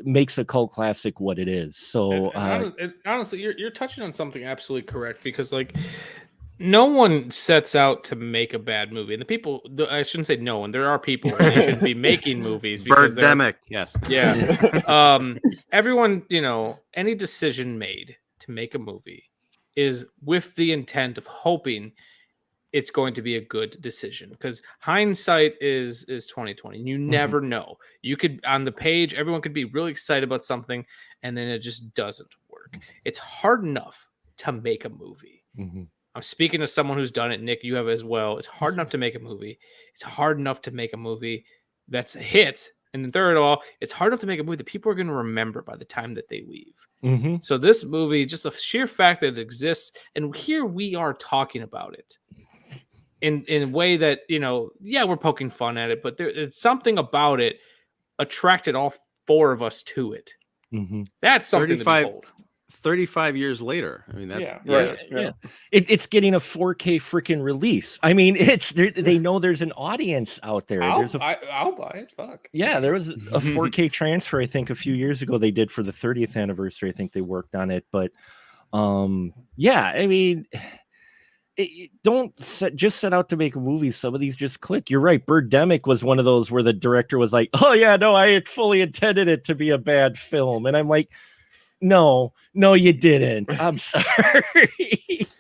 makes a cult classic what it is. So and honestly, you're touching on something absolutely correct, because like, no one sets out to make a bad movie, and the people, I shouldn't say no one, there are people who should be making movies because Birdemic, yes. Yeah. Everyone, any decision made to make a movie is with the intent of hoping it's going to be a good decision, because hindsight is 2020. You never know. You could, on the page, everyone could be really excited about something, and then it just doesn't work. It's hard enough to make a movie. I'm speaking to someone who's done it. Nick, you have as well. It's hard enough to make a movie. It's hard enough to make a movie that's a hit. And then third of all, it's hard enough to make a movie that people are going to remember by the time that they leave. So this movie, just the sheer fact that it exists, and here we are talking about it in a way that, we're poking fun at it, but it's something about it attracted all four of us to it. That's something to behold. 35 years later. I mean, that's It's getting a 4K freaking release. I mean, they know there's an audience out there. I'll buy it. Fuck. Yeah, there was a 4K transfer, I think, a few years ago they did for the 30th anniversary. I think they worked on it. But I mean, don't just set out to make a movie. Some of these just click. You're right. Birdemic was one of those where the director was like, oh yeah, no, I had fully intended it to be a bad film. And I'm like, no, you didn't. I'm sorry.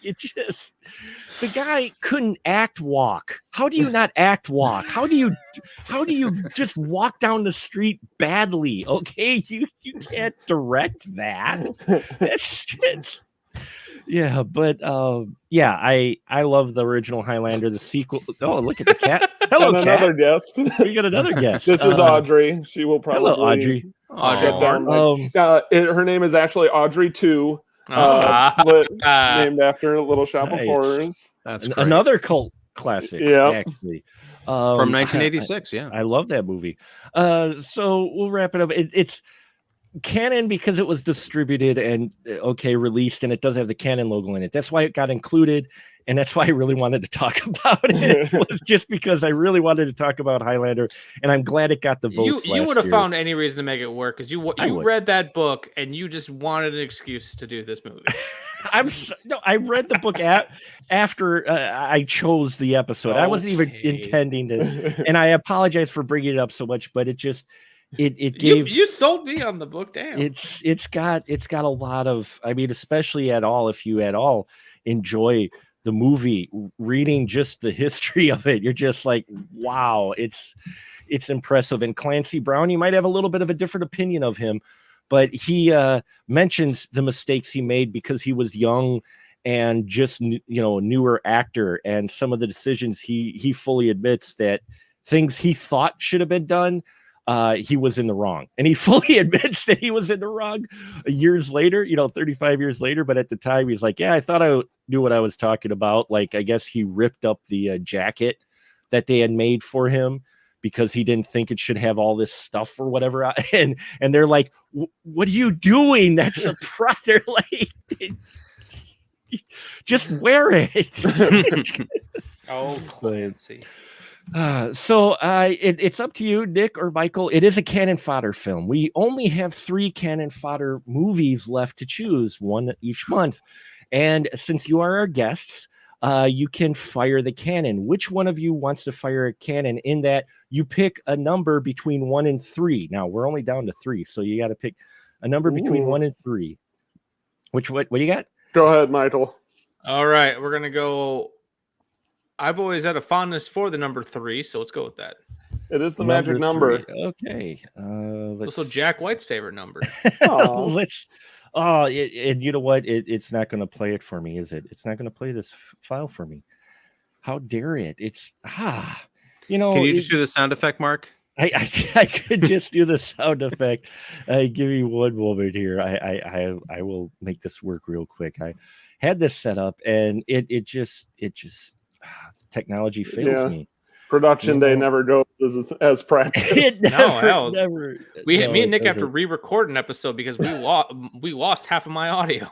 The guy couldn't act walk. How do you not act walk? How do you just walk down the street badly? Okay, you can't direct that. Yeah, but I love the original Highlander. The sequel. Oh, look at the cat. Hello, cat. Another guest. We got another guest. This is Audrey. She will probably. Hello, Audrey. Shut down. Her name is actually Audrey 2. Named after Little Shop of Horrors. That's great. Another cult classic. Actually. From 1986. Yeah, I love that movie. So we'll wrap it up. It's canon because it was distributed and released, and it does have the Canon logo in it. That's why it got included, and that's why I really wanted to talk about it. Was just because I really wanted to talk about Highlander, and I'm glad it got the votes. You would have found any reason to make it work, because you read that book and you just wanted an excuse to do this movie. I read the book after I chose the episode. I wasn't even intending to, and I apologize for bringing it up so much, but it just. It gave you sold me on the book. Damn, it's got a lot of, I mean, especially if you at all enjoy the movie, reading just the history of it, you're just like, wow, it's impressive. And Clancy Brown, you might have a little bit of a different opinion of him, but he mentions the mistakes he made because he was young and just newer actor, and some of the decisions he fully admits that things he thought should have been done. He was in the wrong, and he fully admits that he was in the wrong years later, 35 years later. But at the time he's like, yeah, I thought I knew what I was talking about. Like, I guess he ripped up the jacket that they had made for him because he didn't think it should have all this stuff or whatever. And they're like, what are you doing? That's a product. Like, just wear it. Oh, Clancy. So it's up to you, Nick or Michael. It is a Cannon Fodder film. We only have 3 Cannon Fodder movies left to choose, one each month. And since you are our guests, you can fire the cannon. Which one of you wants to fire a cannon? In that you pick a number between 1 and 3. Now we're only down to 3, so you got to pick a number between 1 and 3. What do you got? Go ahead, Michael. All right, we're gonna go. I've always had a fondness for the number 3, so let's go with that. It is the magic number. Okay. Also, Jack White's favorite number. And you know what? It's not going to play it for me, is it? It's not going to play this file for me. How dare it? Can you just do the sound effect, Mark? I could just do the sound effect. Give me one moment here. I will make this work real quick. I had this set up and it just technology fails Yeah. me. Production day never goes as practiced. Never. Me and Nick have to re-record an episode because we lost half of my audio.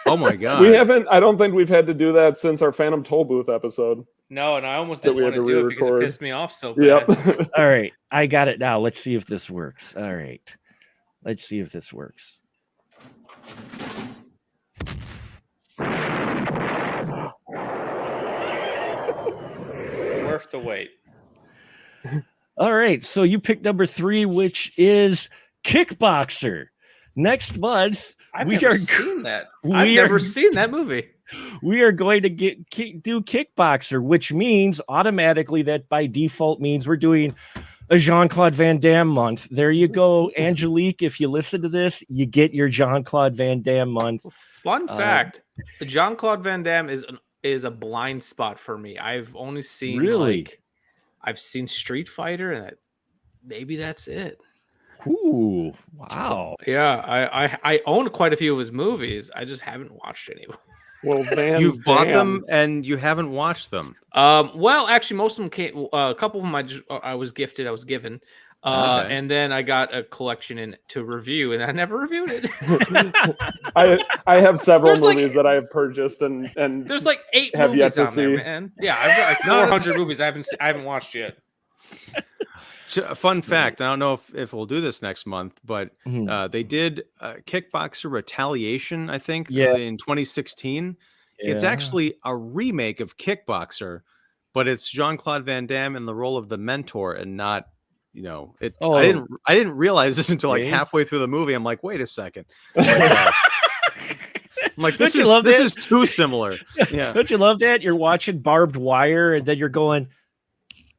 Oh my god. We haven't. I don't think we've had to do that since our Phantom Toll Booth episode. No, and I almost That didn't we want had to to do it because it re-record. pissed me off so bad. Yep. All right, I got it now. Let's see if this works. All right, let's see if this works. Worth the wait. All right, so you picked number 3, which is Kickboxer. Next month, I've never seen that movie. We are going to do Kickboxer, which means automatically that by default means we're doing a Jean-Claude Van Damme month. There you go, Angelique. If you listen to this, you get your Jean-Claude Van Damme month. Fun fact: Jean-Claude Van Damme is a blind spot for me. I've only seen I've seen Street Fighter, and maybe that's it. Ooh, wow. Yeah, I own quite a few of his movies. I just haven't watched any of them. Well, you've bought them and you haven't watched them. Well, actually, most of them came. A couple of them I was gifted. I was given. Okay. And then I got a collection to review, and I never reviewed it. I have several movies that I have purchased, and there's like 8 have movies yet to on see. there, man. Yeah, I've got like 400 movies I haven't watched yet. Fun fact, I don't know if we'll do this next month, but they did Kickboxer Retaliation, I think, in 2016. Yeah. It's actually a remake of Kickboxer, but it's Jean-Claude Van Damme in the role of the mentor and not, it. I didn't realize this until like halfway through the movie. I'm like, wait a second. I'm like, this is too similar. Yeah. Don't you love that? You're watching Barbed Wire and then you're going,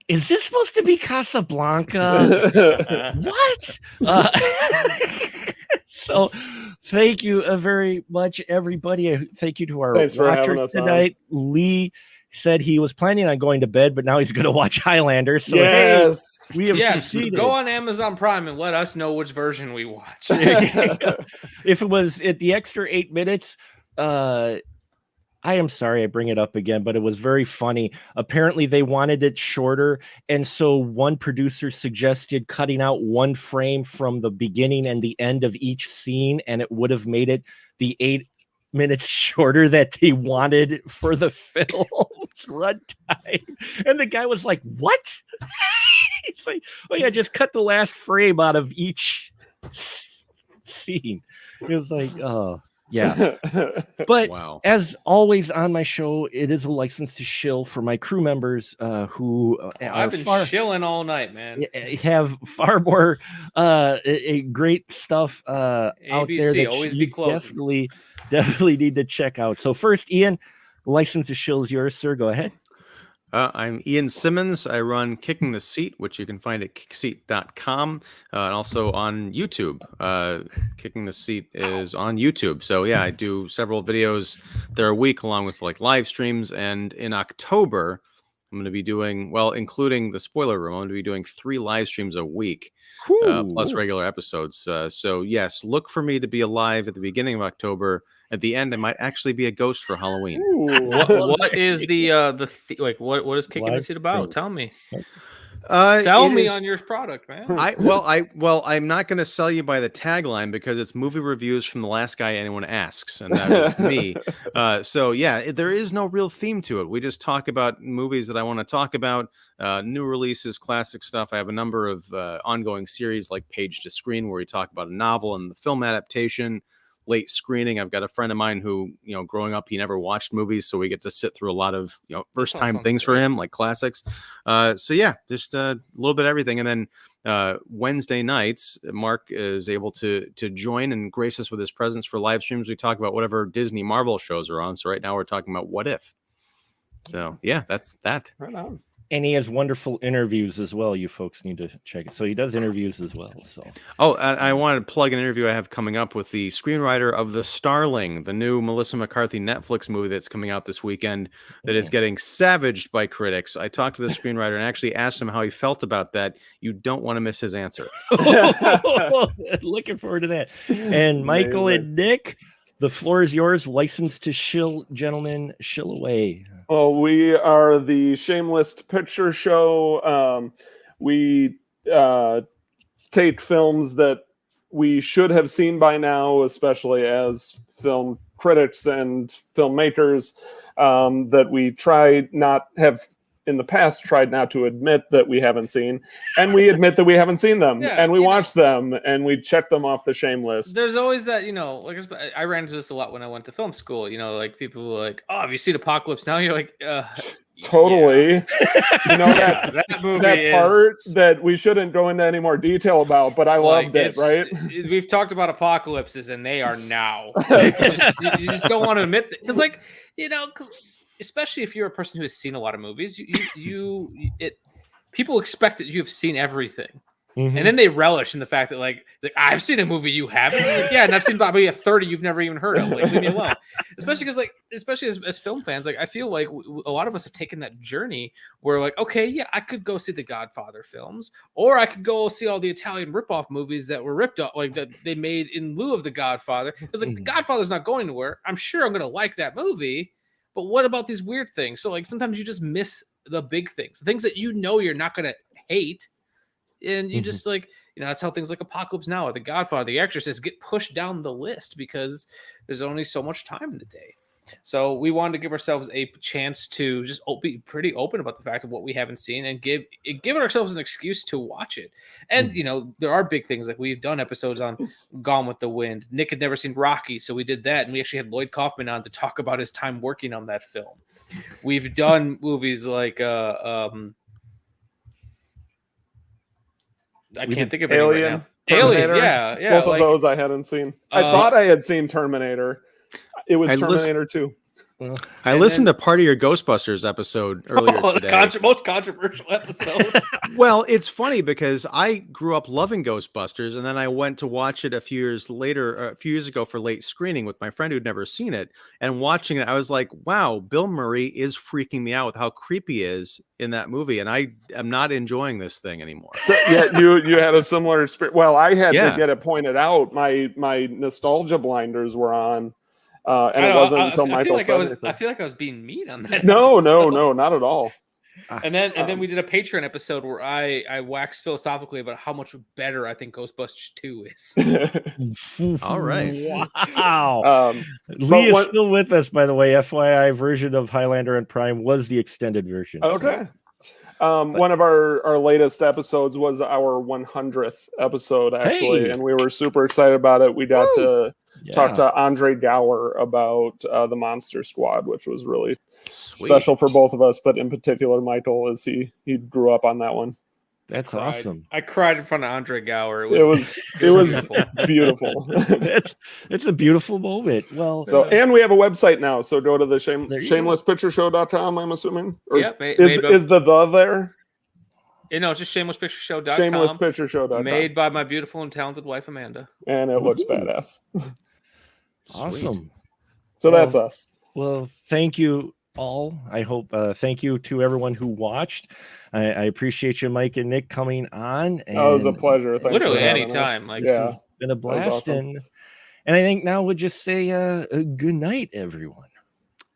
is this supposed to be Casablanca? What? So thank you very much, everybody. Thank you to our watchers tonight. Lee said he was planning on going to bed, but now he's going to watch Highlander. So yes, hey, we have succeeded. Go on Amazon Prime and let us know which version we watch. If it was at the extra 8 minutes, I am sorry I bring it up again, but it was very funny. Apparently they wanted it shorter. And so one producer suggested cutting out 1 frame from the beginning and the end of each scene. And it would have made it the 8 minutes shorter that they wanted for the film's runtime. And the guy was like, what? He's like, oh yeah, just cut the last frame out of each scene. It was like, oh. Yeah, but as always on my show, it is a license to shill for my crew members who I've been shilling all night, man. Have far more great stuff out there that always you be closing. definitely need to check out. So first, Ian, license to shill is yours, sir. Go ahead. I'm Ian Simmons. I run Kicking the Seat, which you can find at kickseat.com and also on YouTube. Kicking the Seat is on YouTube. So yeah, I do several videos there a week along with like live streams. And in October, I'm going to be doing, including the spoiler room, I'm going to be doing 3 live streams a week, plus regular episodes. So yes, look for me to be alive at the beginning of October. At the end, I might actually be a ghost for Halloween. What is what is Kicking the Seat about? Tell me. Sell me on your product, man. I'm not going to sell you by the tagline because it's movie reviews from the last guy anyone asks, and that was me. So yeah, there is no real theme to it. We just talk about movies that I want to talk about, new releases, classic stuff. I have a number of ongoing series like Page to Screen, where we talk about a novel and the film adaptation. Late screening. I've got a friend of mine who, growing up, he never watched movies, so we get to sit through a lot of, first time things for him, like classics. So yeah, just a little bit of everything. And then Wednesday nights, Mark is able to join and grace us with his presence for live streams. We talk about whatever Disney Marvel shows are on. So right now we're talking about What If. So yeah, that's that. Right on. And he has wonderful interviews as well. You folks need to check it. So he does interviews as well. So I wanted to plug an interview I have coming up with the screenwriter of The Starling, the new Melissa McCarthy Netflix movie that's coming out this weekend that is getting savaged by critics. I talked to the screenwriter and actually asked him how he felt about that. You don't want to miss his answer. looking forward to that. And Michael and Nick, the floor is yours. License to shill, gentlemen. Shill away. Well, we are the Shameless Picture Show. We take films that we should have seen by now, especially as film critics and filmmakers, that we tried not to admit that we haven't seen, and we admit that we haven't seen them, and we watch them, and we check them off the shame list. There's always that, like I ran into this a lot when I went to film school. Like people were like, "Oh, have you seen Apocalypse Now?" You're like, Totally. Yeah. that movie that part that we shouldn't go into any more detail about, but I loved it. Right? We've talked about apocalypses, and they are now. you just don't want to admit that, because, especially if you're a person who has seen a lot of movies, people expect that you have seen everything. And then they relish in the fact that like I've seen a movie you haven't. Like, yeah, and I've seen probably a 30 you've never even heard of. Like, leave me alone. Especially because as film fans, I feel like a lot of us have taken that journey where okay, yeah, I could go see the Godfather films, or I could go see all the Italian ripoff movies that were ripped off, that they made in lieu of the Godfather. Because the Godfather's not going nowhere. I'm sure I'm going to like that movie, but what about these weird things? So sometimes you just miss the big things, the things that you're not going to hate. And you just that's how things like Apocalypse Now or The Godfather, The Exorcist get pushed down the list because there's only so much time in the day. So we wanted to give ourselves a chance to just be pretty open about the fact of what we haven't seen and give ourselves an excuse to watch it. And, there are big things, like we've done episodes on Gone with the Wind. Nick had never seen Rocky, so we did that. And we actually had Lloyd Kaufman on to talk about his time working on that film. We've done movies like I can't think of Alien, right now. Alien, yeah. Both of those I hadn't seen. I thought I had seen Terminator. It was Terminator 2. I listened to part of your Ghostbusters episode earlier today. Most controversial episode. Well, it's funny because I grew up loving Ghostbusters, and then I went to watch it a few years ago for late screening with my friend who'd never seen it. And watching it, I was like, wow, Bill Murray is freaking me out with how creepy he is in that movie, and I am not enjoying this thing anymore. So, yeah, you had a similar experience. Well, I had to get it pointed out. My nostalgia blinders were on. And it wasn't until Michael said I feel like I was being mean on that. No, not at all. And then we did a Patreon episode where I waxed philosophically about how much better I think Ghostbusters 2 is. All right. Wow. Lee is still with us, by the way. FYI, version of Highlander and Prime was the extended version. Okay. One of our latest episodes was our 100th episode, actually, and we were super excited about it. We got to talk to Andre Gower about the Monster Squad, which was really special for both of us, but in particular Michael, as he grew up on that one. That's awesome. I cried in front of Andre Gower. It was beautiful. It's a beautiful moment. Well, and we have a website now, so go to the shamelesspictureshow.com, I'm assuming. Or is the there? It's just shamelesspictureshow.com. Shamelesspictureshow.com. Made by my beautiful and talented wife Amanda. And it looks badass. Awesome. So that's us. Well, thank you all. I hope thank you to everyone who watched. I appreciate you, Mike and Nick, coming on. And it was a pleasure. Thanks literally for anytime. This has been a blast. Awesome. And I think now we'll just say good night, everyone.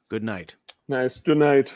Good night. Nice. Good night.